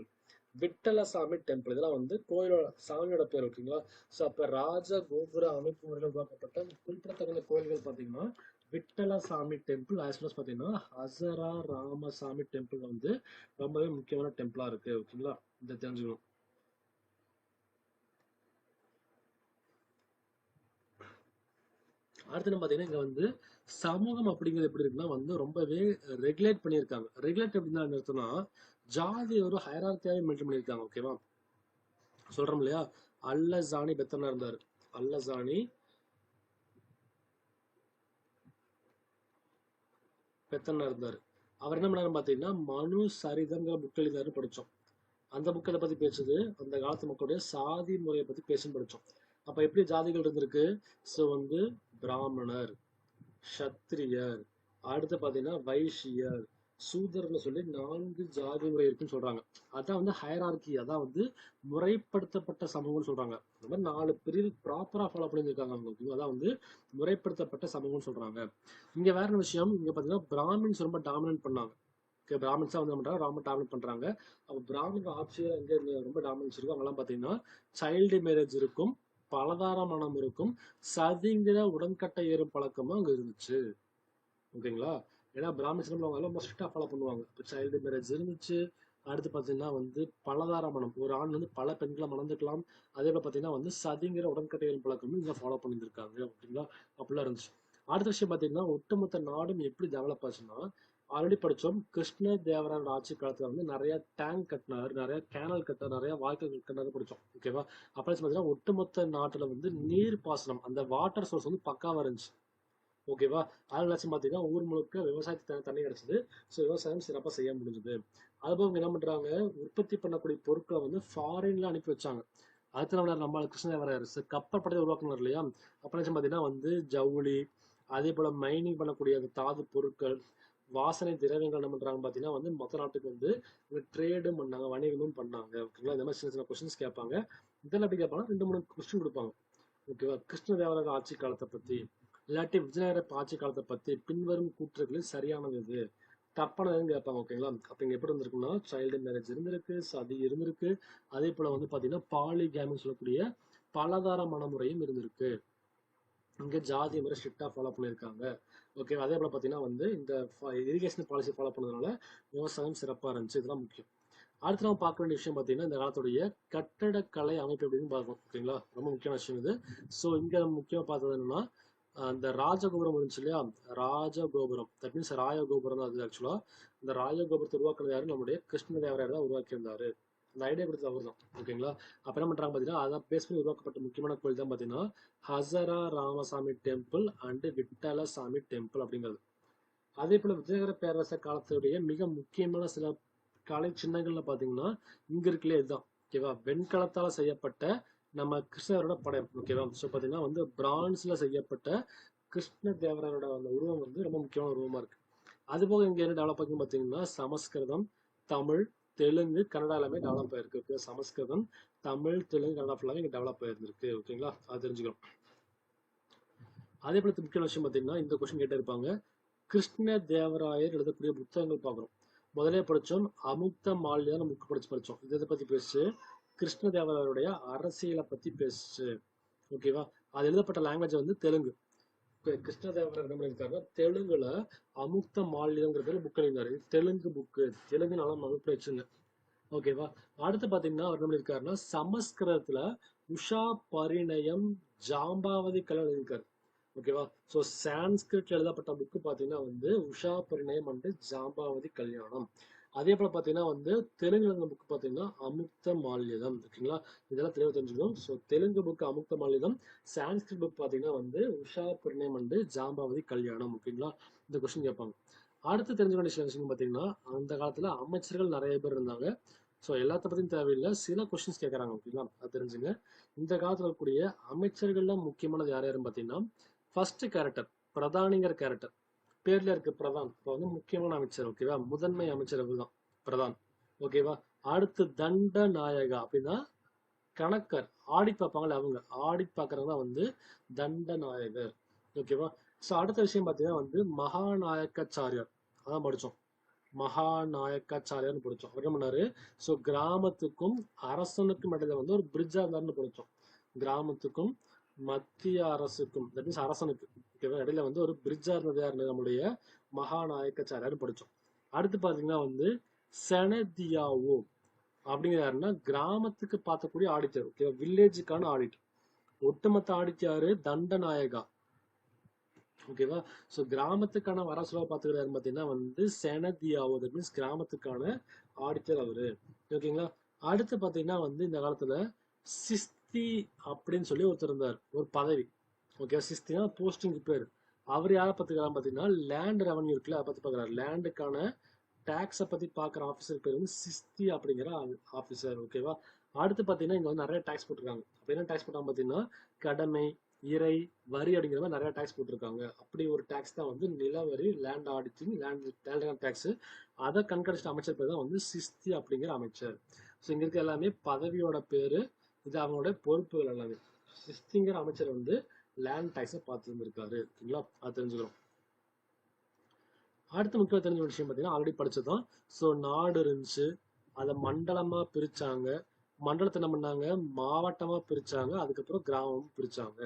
விட்டலசாமி டெம்பிள், இதெல்லாம் வந்து கோயிலோட சாமியோட பேர் ஓகேங்களா. ஸோ அப்ப ராஜ கோபுர அமைப்பு முறையில் உருவாக்கப்பட்ட குறிப்பிடத்தகுந்த கோயில்கள் பாத்தீங்கன்னா விட்டலசாமி டெம்பிள், ஆஸ் வெல் அஸ் பாத்தீங்கன்னா ஹசரா ராமசாமி டெம்பிள் வந்து ரொம்பவே முக்கியமான டெம்பிளா இருக்கு ஓகேங்களா. இதை தெரிஞ்சுக்கணும். அடுத்து என்ன பாத்தீங்கன்னா, இங்க வந்து சமூகம் அப்படிங்கிறது எப்படி இருக்குன்னா வந்து ரொம்பவே ரெகுலேட் பண்ணியிருக்காங்க. ரெகுலேட் எப்படின்னா என்ன அர்த்தம்னா, ஜாதி ஒரு ஹைரார்கியாவே மெயின்டைன் பண்ணியிருக்காங்க ஓகேவா. சொல்றோம் இல்லையா, அல்லசானி பெத்தனா இருந்தாரு, அல்லசானி பெத்தனா இருந்தாரு. அவர் என்ன பண்ணாரு பாத்தீங்கன்னா மனு சரிதங்கிற புக் எழுதாரு படிச்சோம். அந்த புக் எதை பத்தி பேசுது, அந்த காலத்து மக்களுடைய சாதி முறையை பத்தி பேசுன்னு படிச்சோம். அப்ப எப்படி ஜாதிகள் இருந்திருக்கு, ஸோ வந்து பிராமணர், சத்திரியர், அடுத்து பாத்தீங்கன்னா வைசியர், சூதர்னு சொல்லி 4 ஜாதி முறை இருக்குன்னு சொல்றாங்க. அதான் வந்து ஹைரார்கி, அதான் வந்து முறைப்படுத்தப்பட்ட சமூகம்னு சொல்றாங்க. இந்த மாதிரி 4 பிரிவு ப்ராப்பரா ஃபாலோ பண்ணியிருக்காங்க அவங்க, அதான் வந்து முறைப்படுத்தப்பட்ட சமூகம்னு சொல்றாங்க. இங்க வேற ஒரு விஷயம், இங்க பாத்தீங்கன்னா பிராமின்ஸ் ரொம்ப டாமினேட் பண்ணாங்க. பிராமின்ஸா வந்து பண்றாங்க, ரொம்ப டாமினேட் பண்றாங்க. அப்ப பிராமின் ஆட்சியர் எங்க ரொம்ப டாமினன்ஸ் இருக்கும், அவங்கலாம் பாத்தீங்கன்னா சைல்டு மேரேஜ் இருக்கும், பலதார மனம் இருக்கும், சதிங்கிற உடன்கட்டை ஏறும் பழக்கமும் அங்க இருந்துச்சு ஓகேங்களா. ஏன்னா பிராமின்ஸ் ரொம்ப ஸ்ட்ரிக்டா ஃபாலோ பண்ணுவாங்க. இப்போ சைல்டு மேரேஜ் இருந்துச்சு, அடுத்து பார்த்தீங்கன்னா வந்து பலதார மனம், ஒரு ஆண் வந்து பல பெண்களை மணந்துக்கலாம். அதே போல பார்த்தீங்கன்னா வந்து சதிங்கிற உடன்கட்டைகள் பழக்கம் இங்க ஃபாலோ பண்ணியிருக்காங்க. ஓகேங்களா, அப்படிலாம் இருந்துச்சு. அடுத்த விஷயம் பார்த்தீங்கன்னா ஒட்டுமொத்த நாடும் எப்படி டெவலப் ஆச்சுன்னா, ஆல்ரெடி படிச்சோம். கிருஷ்ண தேவராயரோட ஆட்சி காலத்துல வந்து நிறைய டேங்க் கட்டினாரு, நிறைய கேனல் கட்டினார், நிறைய வாய்க்கால் கட்டினாரு படிச்சோம். ஓகேவா, அப்ப பார்த்தீங்கன்னா ஒட்டுமொத்த நாட்டுல வந்து நீர் பாசனம், அந்த வாட்டர் சோர்ஸ் வந்து பக்காவா இருந்துச்சு. ஓகேவா, அதனாச்சும் பார்த்தீங்கன்னா ஊர் முழுக்க விவசாயத்துக்கு தண்ணி கிடைச்சது. ஸோ விவசாயம் சிறப்பாக செய்ய முடிஞ்சது. அதுபோக இவங்க என்ன பண்றாங்க, உற்பத்தி பண்ணக்கூடிய பொருட்களை வந்து ஃபாரின்ல அனுப்பி வச்சாங்க. அடுத்த நம்ம கிருஷ்ணதேவராயர் கப்பல் படத்தை உருவாக்குனார் இல்லையா, அப்ப என்ன பார்த்தீங்கன்னா வந்து ஜவுளி, அதே போல மைனிங் பண்ணக்கூடிய அந்த தாது பொருட்கள், வாசனை திரவியங்கள் என்ன பண்றாங்க பார்த்தீங்கன்னா வந்து மொத்த நாட்டுக்கு வந்து ட்ரேடும் பண்ணாங்க, வணிகமும் பண்ணாங்க. ஓகேங்களா, இந்த மாதிரி சின்ன சின்ன கொஸ்டின்ஸ் கேட்பாங்க. இதெல்லாம் எப்படி கேட்பாங்க, 2 3 கொஸ்டின் கொடுப்பாங்க. ஓகேவா, கிருஷ்ணதேவராயர் ஆட்சி காலத்தை பத்தி, இல்லாட்டி விஜயநகர ஆட்சி காலத்தை பத்தி பின்வரும் கூற்றுகளில் சரியானது எது, தப்பானதுன்னு கேட்பாங்க. ஓகேங்களா, அப்ப இங்க எப்படி இருந்திருக்குன்னா சைல்டு மேரேஜ் இருந்திருக்கு, சதி இருந்திருக்கு, அதே போல வந்து பாத்தீங்கன்னா பாலிகேமின்னு சொல்லக்கூடிய பலதார மனமுறையும் இருந்திருக்கு. இங்க ஜாதி முறை ஸ்ட்ரிக்டா ஃபாலோ பண்ணியிருக்காங்க. ஓகே, அதே போல பாத்தீங்கன்னா வந்து இந்த இரிகேஷன் பாலிசி ஃபாலோ பண்ணதுனால விவசாயம் சிறப்பா இருந்துச்சு. இதெல்லாம் முக்கியம். அடுத்து நம்ம பார்க்க வேண்டிய விஷயம் பார்த்தீங்கன்னா இந்த காலத்துடைய கட்டடக்கலை அமைப்பு எப்படின்னு பார்க்கணும். ஓகேங்களா, ரொம்ப முக்கியமான விஷயம் இது. ஸோ இங்க நம்ம முக்கியமா பார்த்தது என்னன்னா அந்த ராஜகோபுரம் இருந்துச்சு இல்லையா, ராஜகோபுரம், தட் மீன்ஸ் ராயகோபுரம் தான் அது. ஆக்சுவலா இந்த ராஜகோபுரத்தை உருவாக்குறது யாரு, நம்முடைய கிருஷ்ணதேவராயர் தான் உருவாக்கியிருந்தாரு. அந்த ஐடியா கொடுத்தது அவர் தான். ஓகேங்களா, அப்ப என்ன பண்றாங்க பார்த்தீங்கன்னா அதை பேஸ் பண்ணி உருவாக்கப்பட்ட முக்கியமான கோயில் தான் பார்த்தீங்கன்னா ஹசரா ராமசாமி டெம்பிள் அண்ட் விட்டலசாமி டெம்பிள் அப்படிங்கிறது. அதே போல விஜயநகர பேரரசர் காலத்துடைய மிக முக்கியமான சில கலை சின்னங்கள்ல பாத்தீங்கன்னா இங்க இருக்குல்ல இதுதான். ஓகேவா, வெண்கலத்தால செய்யப்பட்ட நம்ம கிருஷ்ணரோட படம். ஓகேவா, ஸோ பாத்தீங்கன்னா வந்து பிரான்ஸ்ல செய்யப்பட்ட கிருஷ்ண தேவராயரோட அந்த உருவம் வந்து ரொம்ப முக்கியமான உருவமா இருக்கு. அது போக இங்க என்ன டெவலப் ஆகும் பாத்தீங்கன்னா சமஸ்கிருதம், தமிழ், தெலுங்கு, கன்னடா எல்லாமே டெவலப் ஆயிருக்கு. ஓகே, சமஸ்கிருதம், தமிழ், தெலுங்கு, கன்னடா ஃபுல்லாவே இங்க டெவலப் ஆயிருந்திருக்கு. ஓகேங்களா, அது தெரிஞ்சுக்கணும். அதே போல முக்கிய விஷயம் பாத்தீங்கன்னா இந்த கொஸ்டின் கேட்டே இருப்பாங்க, கிருஷ்ண தேவராயர் எழுதக்கூடிய புத்தகங்கள் பார்க்குறோம். முதலே படித்தோம் அமுக்த மால்யா, நம்ம புக் படிச்சோம். இதை பத்தி பேசுச்சு, கிருஷ்ண தேவராயருடைய அரசியலை பத்தி பேசுச்சு. ஓகேவா, அது எழுதப்பட்ட லாங்குவேஜ் வந்து தெலுங்கு. கிருஷ்ண தேவராயர் என்ன பண்ணியிருக்காருன்னா தெலுங்குல அமுக்த மால்யங்கிற பேர் புக் எழுதினாரு. தெலுங்கு புக்கு, தெலுங்கு நல்லா மதிப்பு வச்சுங்க. ஓகேவா, அடுத்து பாத்தீங்கன்னா அவர் என்ன பண்ணியிருக்காருன்னா சமஸ்கிருதத்துல உஷா பரிணயம் ஜாம்பாவதி கலை எழுதியிருக்காரு. ஓகேவா, ஸோ சான்ஸ்கிரிட்ல எழுதப்பட்ட புக்கு பார்த்தீங்கன்னா வந்து உஷா பரிணயம் அண்ட் ஜாம்பாவதி கல்யாணம். அதே போல பார்த்தீங்கன்னா வந்து தெலுங்கு எழுதின புக்கு பார்த்தீங்கன்னா அமுக்த மால்யதம். ஓகேங்களா, இதெல்லாம் தெளிவாக தெரிஞ்சுக்கணும். So Telugu book Amukta Malyadam, Sanskrit book பார்த்தீங்கன்னா வந்து உஷா பரிணயம் அண்ட் ஜாம்பாவதி கல்யாணம். ஓகேங்களா, இந்த கொஸ்டின் கேட்பாங்க. அடுத்து தெரிஞ்சுக்க வேண்டிய சில விஷயம் பார்த்தீங்கன்னா அந்த காலத்துல அமைச்சர்கள் நிறைய பேர் இருந்தாங்க. ஸோ எல்லாத்த பத்தியும் தேவையில்லை, சில கொஸ்டின்ஸ் கேட்கறாங்க. ஓகேங்களா, அது தெரிஞ்சுங்க. இந்த காலத்துல இருக்கக்கூடிய அமைச்சர்கள்ல முக்கியமானது யார் யாருன்னு பார்த்தீங்கன்னா ஃபர்ஸ்ட் கேரக்டர் பிரதானிங்கிற கேரக்டர், பேர்ல இருக்கு பிரதான், இப்போ வந்து முக்கியமான அமைச்சர். ஓகேவா, முதன்மை அமைச்சர் தான் பிரதான். ஓகேவா, அடுத்து தண்ட நாயகா அப்படின்னா கணக்கர், ஆடிட் பார்ப்பாங்களே அவங்க, ஆடிட் பார்க்கறவங்க வந்து தண்ட நாயகர். ஓகேவா, ஸோ அடுத்த விஷயம் பார்த்தீங்கன்னா வந்து மகாநாயக்காச்சாரியார், அதான் படித்தோம். மகாநாயக்காச்சாரியார்னு படித்தோம். அவர் என்ன பண்ணாரு, ஸோ கிராமத்துக்கும் அரசனுக்கும் இடையில வந்து ஒரு பிரிட்ஜா இருந்தாருன்னு படித்தோம். கிராமத்துக்கும் மத்திய அரசுக்கும், தட் மீன்ஸ் அரசனுக்கு, ஓகேவா, இடையில வந்து ஒரு பிரிட்ஜா இருந்தது யாருன்னு நம்முடைய மகாநாயக்காச்சாரியார்னு படித்தோம். அடுத்து பார்த்தீங்கன்னா வந்து செனதியாவோ அப்படிங்கிற யாருன்னா கிராமத்துக்கு பார்க்கக்கூடிய ஆடிட்டர். ஓகேவா, வில்லேஜுக்கான ஆடிட்டர். ஒட்டுமொத்த ஆடிட்டர் தண்டநாயகா. ஓகேவா, ஸோ கிராமத்துக்கான வர செலவு பார்த்துக்கிறாரு பார்த்தீங்கன்னா வந்து செனதியாவோ, தட் மீன்ஸ் கிராமத்துக்கான ஆடிட்டர் அவரு. ஓகேங்களா, அடுத்து பார்த்தீங்கன்னா வந்து இந்த காலத்துல சிஸ்தி அப்படின்னு சொல்லி ஒருத்தர் இருந்தார், ஒரு பதவி. ஓகே, சிஸ்தினா போஸ்டிங் பேர். அவர் யாரை பார்த்துக்கிறாரு பார்த்தீங்கன்னா லேண்ட் ரெவன்யூ இருக்குல்ல, அதை பத்தி பார்க்குறாரு. லேண்டுக்கான டேக்ஸை பத்தி பார்க்குற ஆஃபீஸர் பேர் வந்து சிஸ்தி அப்படிங்கிற ஆஃபீஸர். ஓகேவா, அடுத்து பார்த்தீங்கன்னா இங்க வந்து நிறைய டேக்ஸ் போட்டிருக்காங்க. அப்போ என்ன டேக்ஸ் போட்டாங்க பார்த்தீங்கன்னா கடமை, இறை, வரி அப்படிங்கிற மாதிரி நிறைய டேக்ஸ் போட்டிருக்காங்க. அப்படி ஒரு டேக்ஸ் தான் வந்து நிலவரி, லேண்ட் ஆடிட்டிங், லேண்ட் டேக்ஸ். அதை கண்காணிச்சிட்ட அமைச்சர் பேர் தான் வந்து சிஸ்தி அப்படிங்கிற அமைச்சர். ஸோ இங்க இருக்க எல்லாமே பதவியோட பேரு, இது அவங்களோட பொறுப்புகள் எல்லாமே. சிஸ்திங்கிற அமைச்சர் வந்து லேண்ட் டேக்ஸை பார்த்து இருந்திருக்காரு. ஓகேங்களா, அது தெரிஞ்சுக்கிறோம். அடுத்து முக்கிய தெரிஞ்ச விஷயம் பார்த்தீங்கன்னா ஆல்ரெடி படிச்சதுதான். ஸோ நாடு இருந்துச்சு, அதை மண்டலமா பிரிச்சாங்க, மண்டலத்தை என்ன பண்ணாங்க மாவட்டமா பிரிச்சாங்க, அதுக்கப்புறம் கிராமம் பிரிச்சாங்க.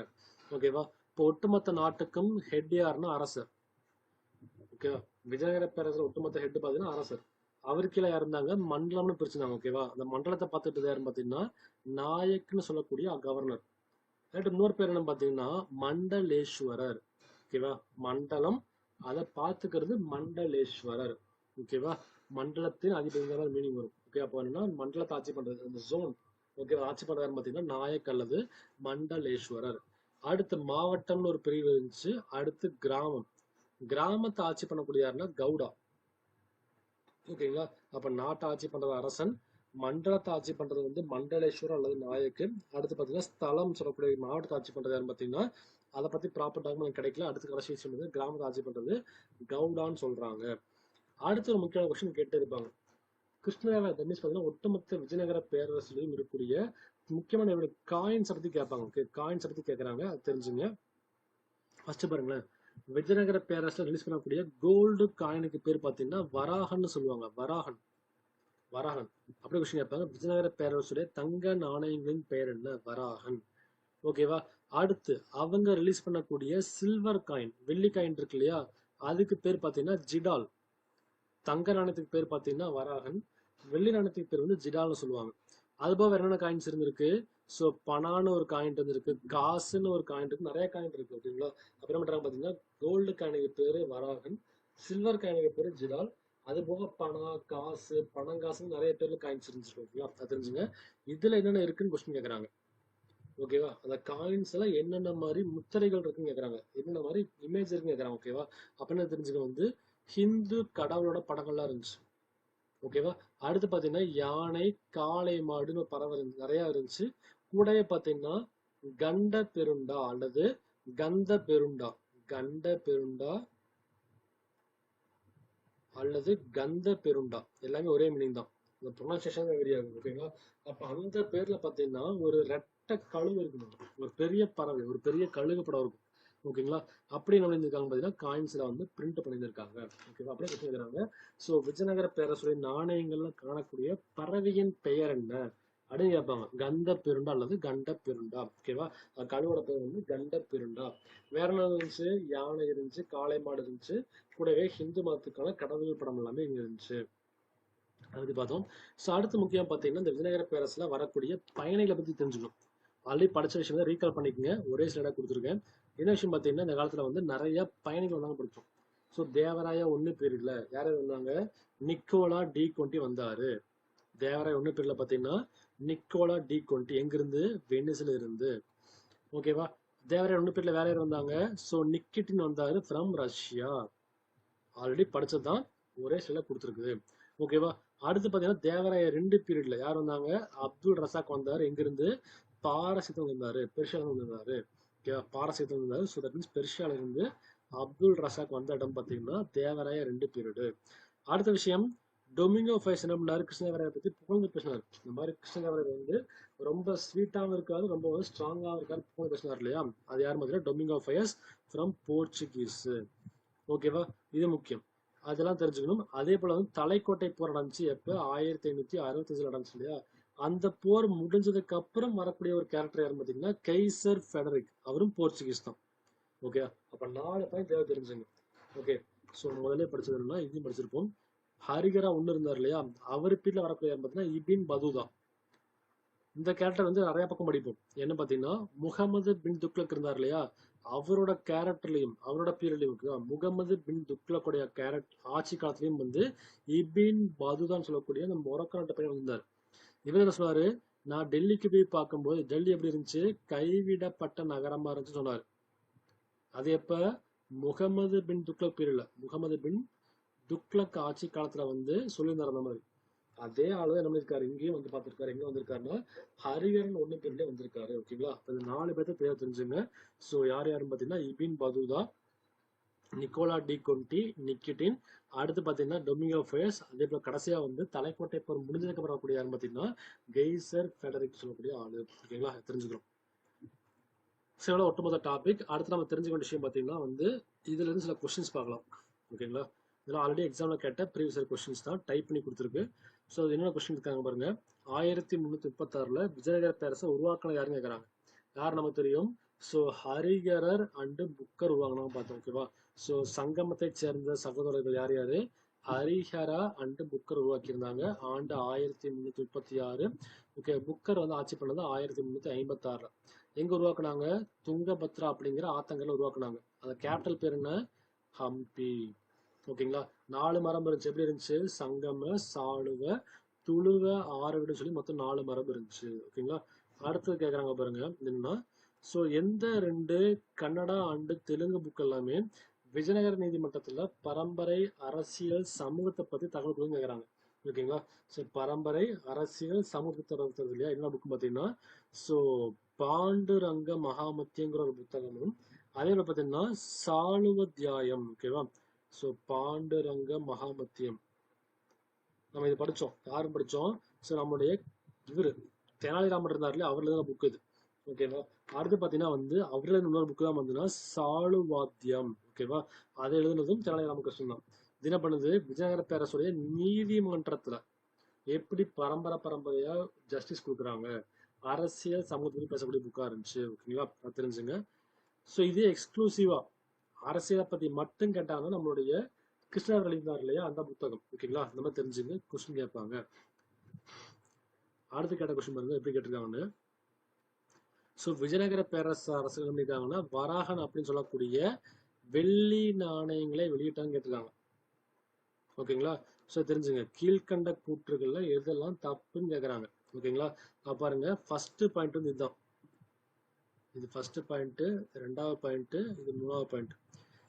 ஓகேவா, இப்போ ஒட்டுமொத்த நாட்டுக்கும் ஹெட் யாருன்னா அரசர். ஓகேவா, விஜயநகர பேரரசர் ஒட்டுமொத்த ஹெட் பார்த்தீங்கன்னா அரசர். அவரு கீழே யார் இருந்தாங்க, மண்டலம்னு பிரிச்சிருந்தாங்க. ஓகேவா? அந்த மண்டலத்தை பார்த்துட்டு யாருன்னு பாத்தீங்கன்னா நாயக்னு சொல்லக்கூடிய கவர்னர். இன்னொரு பேர் என்ன பாத்தீங்கன்னா மண்டலேஸ்வரர். ஓகேவா? மண்டலம் அதை பார்த்துக்கிறது மண்டலேஸ்வரர். ஓகேவா? மண்டலத்தின் அதிபதிங்கிற மீனிங் வரும். ஓகே, அப்போ என்னன்னா மண்டலத்தை ஆட்சி பண்றது அந்த ஜோன். ஓகே, ஆட்சி பண்றாரு பாத்தீங்கன்னா நாயக் அல்லது மண்டலேஸ்வரர். அடுத்து மாவட்டம்னு ஒரு பிரிவு இருந்துச்சு. அடுத்து கிராமம். கிராமத்தை ஆட்சி பண்ணக்கூடிய யாருன்னா கவுடா. ஓகேங்களா? அப்ப நாட்டை ஆட்சி பண்றது அரசன், மண்டலத்தை ஆட்சி பண்றது வந்து மண்டலேஸ்வரர் அல்லது நாயக்கு. அடுத்து பாத்தீங்கன்னா ஸ்தலம் சொல்லக்கூடிய மாவட்டத்தை ஆட்சி பண்றது யாருன்னு பாத்தீங்கன்னா, அதை பத்தி ப்ராப்பர் டாக்குமெண்ட் கிடைக்கல. அடுத்து கடைசி விஷயம் வந்து கிராமத்தை ஆட்சி பண்றது கவுடான்னு சொல்றாங்க. அடுத்து ஒரு முக்கியமான கொஸ்டின் கேட்டு இருப்பாங்க. கிருஷ்ணதேவராய தனுஷ் பாத்தீங்கன்னா ஒட்டுமொத்த விஜயநகர பேரரசுலையும் இருக்கக்கூடிய முக்கியமான காயின்ஸ் பத்தி கேட்பாங்க. காயின்ஸ் பத்தி கேட்கறாங்க, அது தெரிஞ்சுங்க. ஃபர்ஸ்ட் பாருங்களேன், விஜயநகர பேரரசுல ரிலீஸ் பண்ணக்கூடிய கோல்டு காயினுக்கு பேர் பாத்தீங்கன்னா வராகன்னு சொல்லுவாங்க. வராகன். அப்படி கொஸ்டின் கேட்பாங்க. விஜயநகர பேரரசுடைய தங்க நாணயங்களின் பெயர் என்ன? வராகன். ஓகேவா? அடுத்து அவங்க ரிலீஸ் பண்ணக்கூடிய சில்வர் காயின், வெள்ளி காயின் இருக்கு இல்லையா, அதுக்கு பேர் பாத்தீங்கன்னா ஜிடால். தங்க நாணயத்துக்கு பேர் பாத்தீங்கன்னா வராகன், வெள்ளி நாணயத்துக்கு பேர் வந்து ஜிடால்னு சொல்லுவாங்க. அது போக வேற என்ன காயின்ஸ் இருந்திருக்கு? ஸோ பணான்னு ஒரு காயின் இருந்திருக்கு, காசுன்னு ஒரு காயின் இருக்கு, நிறைய காயின் இருக்கு. ஓகேங்களா? அப்புறம் என்ன பாத்தீங்கன்னா கோல்டு காயினுக்கு பேரு வராகன், சில்வர் காயினுக்கு பேரு ஜிடால். அது போக பணம், காசு, பணங்காசுன்னு நிறைய பேர்ல காயின்ஸ் இருந்துச்சு. ஓகேங்களா? அது தெரிஞ்சுங்க. இதுல என்னென்ன இருக்குன்னு கொஸ்டின் கேட்கறாங்க. ஓகேவா? அந்த காயின்ஸ் எல்லாம் என்னென்ன மாதிரி முத்திரைகள் இருக்குன்னு கேட்கறாங்க, என்னென்ன மாதிரி இமேஜ் இருக்குன்னு கேட்கறாங்க. ஓகேவா? அப்ப என்ன தெரிஞ்சுக்க வந்து ஹிந்து கடவுளோட படங்கள்லாம் இருந்துச்சு. ஓகேவா? அடுத்து பாத்தீங்கன்னா யானை, காளை மாடுன்னு பறவை நிறைய இருந்துச்சு. கூடவே பாத்தீங்கன்னா கண்ட பெருண்டா அல்லது கந்த பெருண்டா, கண்ட பெருண்டா அல்லது கந்த பெருண்டா எல்லாமே ஒரே மீனிங் தான். இந்த ப்ரொனன்சியேஷன் தெரியாது. ஓகேங்களா? அப்ப அந்த பேர்ல பாத்தீங்கன்னா ஒரு ரெட்டை கழுகு இருக்கணும், ஒரு பெரிய பறவை, ஒரு பெரிய கழுகு படம் இருக்கும். ஓகேங்களா? அப்படி என்ன பண்ணியிருக்காங்க பாத்தீங்கன்னா காயின்ஸ்ல வந்து பிரிண்ட் பண்ணியிருக்காங்க. ஓகேவா? அப்படியே கேட்கிறாங்க. ஸோ விஜயநகர பேரரசுடைய நாணயங்கள்ல காணக்கூடிய பறவையின் பெயர் என்ன அப்படின்னு கேட்பாங்க. கந்த பெருண்டா அல்லது கண்ட பெருண்டா. ஓகேவா? கழுவோட பேர் வந்து கண்ட பெருண்டா. வேற என்ன இருந்துச்சு? யானை இருந்துச்சு, காளை மாடு இருந்துச்சு, கூடவே ஹிந்து மதத்துக்கான கடவுள் படம் எல்லாமே இங்க இருந்துச்சு. அது பார்த்தோம். ஸோ அடுத்து முக்கியம் பார்த்தீங்கன்னா இந்த விஜயநகர பேரரசுல வரக்கூடிய பயணிகளை பத்தி தெரிஞ்சுக்கணும். ஆல்ரெடி படிச்ச விஷயம் தான் ரீகால் பண்ணிக்கங்க, ஒரே ஸ்லைடா கொடுத்துருக்கேன். என்ன விஷயம் பார்த்தீங்கன்னா இந்த காலத்துல வந்து நிறைய பயணிகள் வந்தாங்க படிச்சோம். ஸோ தேவராயா 1 பீரியட்ல யார் வந்தாங்க? நிக்கோலா டி கொண்டி வந்தாரு. தேவராயா 1 பீரியட்ல பார்த்தீங்கன்னா நிக்கோலா டி கொண்டி எங்கிருந்து? வெனிஸ்ல இருந்து. ஓகேவா? தேவராயா 1 பீரியட்ல வேற யார் வந்தாங்க? ஸோ நிக்கிட்டின் வந்தாரு ஃப்ரம் ரஷ்யா. ஆல்ரெடி படிச்சதுதான், ஒரே ஸ்லைட்ல கொடுத்துருக்குது. ஓகேவா? அடுத்து பாத்தீங்கன்னா தேவராய 2 பீரியட்ல யார் வந்தாங்க? அப்துல் ரசாக் வந்தாரு. எங்கிருந்து? பாரசீகம் வந்தாரு, பெர்ஷியால வந்தாரு. ஓகேவா? பாரசீகம் வந்தாரு. ஸோ தட் மீன்ஸ் பெர்ஷியால இருந்து அப்துல் ரசாக் வந்த இடம் பாத்தீங்கன்னா தேவராய 2 பீரியடு. அடுத்த விஷயம், டொமிங்கோ ஃபயஸ் என்ன பண்ணாரு? கிருஷ்ணதேவராய பத்தி புகழ்ந்து பேசினார். இந்த மாதிரி கிருஷ்ணதேவராயர் வந்து ரொம்ப ஸ்வீட்டாகவும் இருக்காரு, ரொம்ப வந்து ஸ்ட்ராங்காகவும் இருக்காரு, புகழ்ந்து பேசினார் இல்லையா? அது யார் மாதிரி? Domingo Faiz from Portuguese. ஓகேவா? இது முக்கியம், அதெல்லாம் தெரிஞ்சுக்கணும். அதே போல வந்து தலைக்கோட்டை போர் நடந்துச்சு எப்ப? 1565 நடந்துச்சு இல்லையா? அந்த போர் முடிஞ்சதுக்கு அப்புறம் வரக்கூடிய ஒரு கேரக்டர் யாருன்னு பாத்தீங்கன்னா கெய்சர் ஃபெடரிக், அவரும் போர்ச்சுகீஸ் தான். ஓகே, அப்ப 4 பாயிண்ட் தேவை தெரிஞ்சுங்க. ஓகே, ஸோ முதல்ல படிச்சதுன்னா இதையும் படிச்சிருப்போம். ஹரிகரா 1 இருந்தார் இல்லையா, அவர் பீட்ல வரக்கூடிய யாருன்னு பாத்தீங்கன்னா இபின் பதுதா. இந்த கேரக்டர் வந்து நிறைய பக்கம் படிப்போம். என்ன பாத்தீங்கன்னா முகமது பின் துக்ளக் இருந்தார் இல்லையா, அவரோட கேரக்டர்லயும் அவரோட பீரியட்லயும் முகமது பின் துக்ளக்குடைய கேரக்டர் ஆட்சி காலத்திலயும் வந்து இபின் பதுதான் சொல்லக்கூடிய அந்த மொரக்கோ நாட்டு பையன் வந்தார். இவர் என்ன சொன்னாரு? நான் டெல்லிக்கு போய் பார்க்கும்போது டெல்லி எப்படி இருந்துச்சு? கைவிடப்பட்ட நகரமா இருந்துச்சு சொன்னார். அது எப்ப? முகமது பின் துக்ளக் பீரியட்ல, முகமது பின் துக்ளக் ஆட்சி காலத்துல வந்து சொல்லியிருந்தார் அந்த மாதிரி. அதே ஆளுதான் என்ன பண்ணிருக்காரு, இங்கேயும் வந்து பார்த்திருக்காரு. எங்க வந்திருக்காருன்னா ஹரிகரன் 1 பீரியட்ல வந்திருக்காரு. ஓகேங்களா? அது 4 பேர்த்த தேவை தெரிஞ்சுங்க. ஸோ யார் யாருன்னு பாத்தீங்கன்னா இபின் பதுதா, நிக்கோலா டி கொண்டி, நிக்கிட்டின், அடுத்து பாத்தீங்கன்னா டொமிங்கோ ஃபயஸ், அதே போல கடைசியா வந்து தலைக்கோட்டை போர் முடிஞ்சதுக்கு அப்புறம் வரக்கூடிய யாருன்னு பாத்தீங்கன்னா கெய்சர் ஃபெடரிக் சொல்லக்கூடிய ஆளு. ஓகேங்களா? தெரிஞ்சுக்கிறோம். சில ஒட்டுமொத்த டாபிக். அடுத்து நம்ம தெரிஞ்சுக்க வேண்டிய விஷயம் பாத்தீங்கன்னா வந்து இதுல இருந்து சில கொஸ்டின்ஸ் பார்க்கலாம். ஓகேங்களா? இதெல்லாம் ஆல்ரெடி எக்ஸாம்ல கேட்ட ப்ரீவியஸ் கொஸ்டின்ஸ் தான் டைப் பண்ணி கொடுத்துருக்கு. ஸோ அது என்னென்ன கொஸ்டின் இருக்காங்க பாருங்க. 1336 விஜயநகர பேரரசை உருவாக்கின யாருன்னு கேட்கறாங்க. யார் நமக்கு தெரியும்? ஸோ ஹரிகரர் அண்டு புக்கர் உருவாக்கினாங்க பார்த்தோம். ஓகேவா? ஸோ சங்கமத்தை சேர்ந்த சகோதரர்கள் யார் யாரு? ஹரிஹரா அண்ட் புக்கர் உருவாக்கியிருந்தாங்க. ஆண்டு 1336. ஓகே, புக்கர் வந்து ஆட்சி பண்ணது 1356. எங்க உருவாக்குனாங்க? துங்கபத்ரா அப்படிங்கிற ஆத்தங்கரையில உருவாக்குனாங்க. அந்த கேபிட்டல் பேர் என்ன? ஹம்பி. ஓகேங்களா? 4 மரபு இருந்துச்சு. எப்படி இருந்துச்சு? சங்கம, சாளுவ, துளுவ, ஆரவிடு சொல்லி மொத்தம் 4 மரபு இருந்துச்சு. ஓகேங்களா? அடுத்தது கேக்குறாங்க பாருங்க என்னன்னா, ஸோ எந்த 2 கன்னடா அண்டு தெலுங்கு புக் எல்லாமே விஜயநகர நீதிமன்றத்துல பரம்பரை அரசியல் சமூகத்தை பத்தி தகவல் கொடுங்க கேக்குறாங்க. ஓகேங்களா? ஸோ பரம்பரை அரசியல் சமூகத்தை இல்லையா, என்ன புக் பார்த்தீங்கன்னா, ஸோ பாண்டுரங்க மகாமத்தியங்கிற ஒரு புத்தகமும், அதே மாதிரி பார்த்தீங்கன்னா சாளுவத்தியாயம். ஓகேவா? ஸோ பாண்டுரங்க மகாமத்தியம் நம்ம இது படிச்சோம். யாரும் படிச்சோம்? ஸோ நம்முடைய இவரு தெனாலிராமன் இருந்தார் இல்லையா, அவர்ல தான் புக் இது. ஓகேவா? அடுத்து பாத்தீங்கன்னா வந்து அவர்ல இன்னொரு புக் தான் வந்துன்னா சாளுவாத்தியம். ஓகேவா? அதை எழுதுனதும் தெனாலிராமகிருஷ்ணன் தான். இது என்ன பண்ணுது? விஜயநகர பேரரசுடைய நீதிமன்றத்துல எப்படி பரம்பரையா ஜஸ்டிஸ் கொடுக்குறாங்க, அரசியல் சமூகத்துக்கு பேசக்கூடிய புக்கா இருந்துச்சு. ஓகேங்களா? அது தெரிஞ்சுங்க. ஸோ இதே எக்ஸ்க்ளூசிவா அரசியலை பத்தி மட்டும் கேட்டாங்கன்னா நம்மளுடைய கிருஷ்ணர் எழுதினார் இல்லையா, அந்த புத்தகம். ஓகேங்களா? இந்த மாதிரி தெரிஞ்சுங்க, கொஸ்டின் கேட்பாங்க. அடுத்து கேட்ட கொஸ்டின் பாருங்க எப்படி கேட்டிருக்காங்கன்னு. ஸோ விஜயநகர பேரரசு அரசு என்ன பண்ணிருக்காங்கன்னா, வராகன் அப்படின்னு சொல்லக்கூடிய வெள்ளி நாணயங்களை வெளியிட்டான்னு கேட்டிருக்காங்க. ஓகேங்களா? ஸோ தெரிஞ்சுங்க, கீழ்கண்ட கூற்றுகள்ல எதெல்லாம் தப்புன்னு கேட்கறாங்க. ஓகேங்களா? பாருங்க, ஃபர்ஸ்ட் பாயிண்ட் வந்து இதுதான். இது ஃபர்ஸ்ட் பாயிண்ட், 2வது பாயிண்ட், இது 3வது பாயிண்ட்.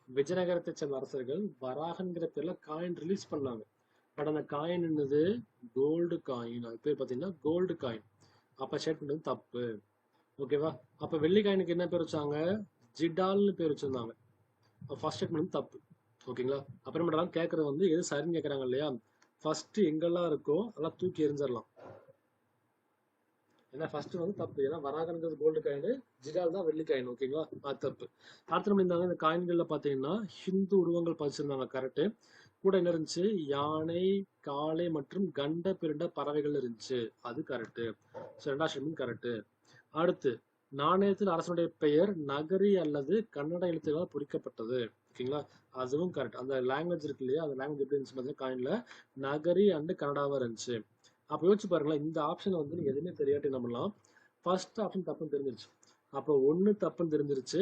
விஜயநகரத்தை சேர்ந்த அரசர்கள் வராகன்கிற பேர்ல காயின் ரிலீஸ் பண்ணாங்க. பட் அந்த காயின் என்னது? Gold coin. அது பேர் பார்த்தீங்கன்னா கோல்டு காயின். அப்ப ஸ்டேட்மெண்ட் வந்து தப்பு. ஓகேவா? அப்ப வெள்ளி காயினுக்கு என்ன பேர் வச்சாங்க? ஜிடால்னு பேர் வச்சிருந்தாங்க. ஃபர்ஸ்ட் ஸ்டேட்மெண்ட் வந்து தப்பு. ஓகேங்களா? அப்புறம் என்ன பண்றாங்க? கேட்கறது வந்து எது சரின்னு கேட்கறாங்க இல்லையா, ஃபர்ஸ்ட் எங்கெல்லாம் இருக்கோ அதெல்லாம் தூக்கி எரிஞ்சிடலாம். ஏன்னா ஃபர்ஸ்ட் வந்து தப்பு. ஏன்னா வராகன்றது கோல்டு காயின், ஜிடால் தான் வெள்ளி காயின். ஓகேங்களா? அது தப்பு. அடுத்து நம்ம இந்த காயின்கள்ல பாத்தீங்கன்னா ஹிந்து உருவங்கள் பதிச்சிருந்தாங்க. கரெக்ட். கூட என்ன இருந்துச்சு? யானை, காளை மற்றும் கண்ட பிறண்ட பறவைகள் இருந்துச்சு. அது கரெக்ட். ஸோ 2வது ஸ்டேட்மெண்ட் கரெக்ட். அடுத்து, நாணயத்தில் அரசனுடைய பெயர் நகரி அல்லது கன்னட எழுத்துக்களால் பொறிக்கப்பட்டது. ஓகேங்களா? அதுவும் கரெக்ட். அந்த லாங்குவேஜ் இருக்கு இல்லையா, அந்த லாங்குவேஜ் எப்படி இருந்துச்சு பார்த்தீங்கன்னா காயின்ல நகரி அண்டு கன்னடாவா இருந்துச்சு. அப்போ யோசிச்சு பாருங்களேன், இந்த ஆப்ஷன் வந்து நீங்க எதுவுமே தெரியாட்டி என்ன பண்ணலாம்? ஃபர்ஸ்ட் ஆப்ஷன் தப்புன்னு தெரிஞ்சிருச்சு. அப்போ 1 தப்புன்னு தெரிஞ்சிருச்சு,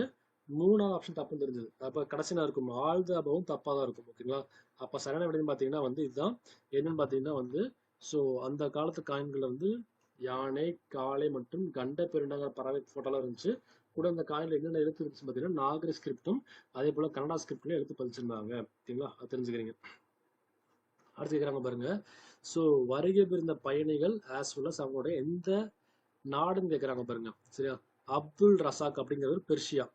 3வது ஆப்ஷன் தப்புன்னு தெரிஞ்சது. அப்போ கடைசியா இருக்கும் ஆல் த அபவும் தப்பா தான் இருக்கும். ஓகேங்களா? அப்போ சரியான விடைன்னு பார்த்தீங்கன்னா வந்து இதுதான். என்னன்னு பார்த்தீங்கன்னா வந்து, ஸோ அந்த காலத்து காயின்கள் வந்து யானை, காளை மற்றும் கண்ட பெருண்டங்கிற பறவை போட்டோலாம் இருந்துச்சு. கூட அந்த காயின்ல என்னென்ன எழுத்து இருந்துச்சு பார்த்தீங்கன்னா நாகரி ஸ்கிரிப்டும் அதே போல கன்னடா ஸ்கிரிப்ட்லயும் எழுத்து பதிச்சிருந்தாங்க. ஓகேங்களா? அது தெரிஞ்சுக்கிறீங்க. அடுத்து கேட்குறாங்க பாருங்க. ஸோ வருகை புரிந்த பயணிகள் ஆஸ் வெல் அஸ் அவங்களோட எந்த நாடுன்னு கேட்குறாங்க பாருங்க. சரியா? அப்துல் ரசாக் அப்படிங்கிறவர் பெர்ஷியா.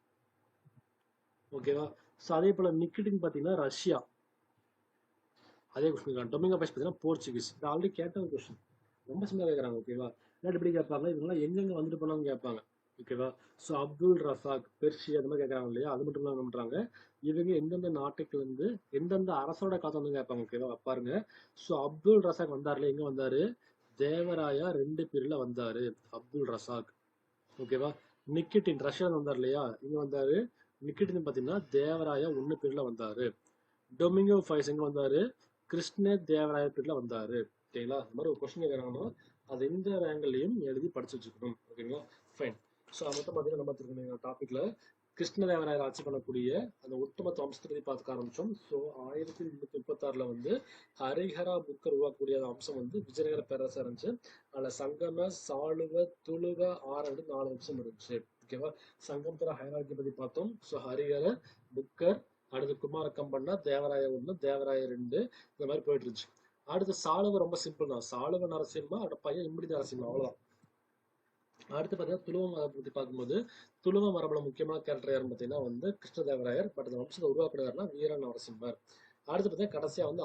ஓகேவா? ஸோ அதே போல நிக்கிட்டின் பார்த்தீங்கன்னா ரஷ்யா. அதே கொஸ்டின் டொமிங்கோ பைஸ் பார்த்தீங்கன்னா போர்ச்சுகீஸ். இது ஆல்ரெடி கேட்ட ஒரு கொஸ்டின். ரொம்ப சிம்பிளா கேட்குறாங்க. ஓகேவா? இல்லாட்டி எப்படி கேட்பாங்க? இவங்கெல்லாம் எங்கெங்க வந்துட்டு போனாங்க கேட்பாங்க. ஓகேவா? ஸோ அப்துல் ரசாக் பெர்ஷியா அந்த மாதிரி கேட்கறாங்க இல்லையா, அது மட்டும் இல்லாம பண்றாங்க, இவங்க எந்தெந்த நாட்டுக்கு வந்து எந்தெந்த அரசோட காலத்துல வந்து கேட்பாங்க. ஓகேவா? பாருங்க. ஸோ அப்துல் ரசாக் வந்தாருல, எங்க வந்தாரு? தேவராயா 2 பீரியட்ல வந்தாரு அப்துல் ரசாக். ஓகேவா? நிக்கிட்டின் ரஷ்யால வந்தார் இல்லையா, இங்க வந்தாரு. நிக்கிட்டின் பாத்தீங்கன்னா தேவராயா 1 பீரியட்ல வந்தாரு. டொமிங்கோ ஃபைஸ் எங்க வந்தாரு? கிருஷ்ண தேவராய பீரியட்ல வந்தாரு. ஓகேங்களா? இந்த மாதிரி ஒரு கொஸ்டின் கேட்கறாங்கன்னா அது எந்த ரேங்க்லையும் எழுதி படிச்சு வச்சுக்கணும். ஓகேங்களா? ஃபைன். ஸோ மொத்தம் பார்த்தீங்கன்னா நம்ம திரும்ப டாபிக்ல கிருஷ்ணதேவராயர் ஆட்சி பண்ணக்கூடிய அந்த ஒட்டுமொத்த வம்சத்தை பத்தி பார்க்க ஆரம்பிச்சோம். ஸோ 1336 வந்து ஹரிஹரா புக்கர் உருவாக்கக்கூடிய அம்சம் வந்து விஜயநகர பேரரசா இருந்துச்சு. அதுல சங்கம, சாளுவ, துளுவ, ஆரடு 4 வம்சம் இருந்துச்சு. ஓகேவா? சங்கமத்துல ஹைரார்கி பத்தி பார்த்தோம். ஸோ ஹரிஹர, புக்கர், அடுத்து குமார கம்பண்ணா, தேவராய 1, தேவராய 2, இந்த மாதிரி போயிட்டு இருந்துச்சு. அடுத்து சாளுவ ரொம்ப சிம்பிள் தான். சாளுவ நரசிம்மா, அவரோட பையன் இம்படி நரசிம்மா, அவ்வளவுதான். அடுத்து பார்த்தீங்கன்னா துளுவ மரபை பத்தி பார்க்கும்போது, துளுவ மரபுல முக்கியமான கேரக்டர் யாருன்னு பார்த்தீங்கன்னா வந்து கிருஷ்ணதேவராயர். பட் அந்த வம்சத்தை உருவாக்குறாருன்னா வீர நரசிம்மர். அடுத்து பார்த்தீங்கன்னா கடைசியா வந்து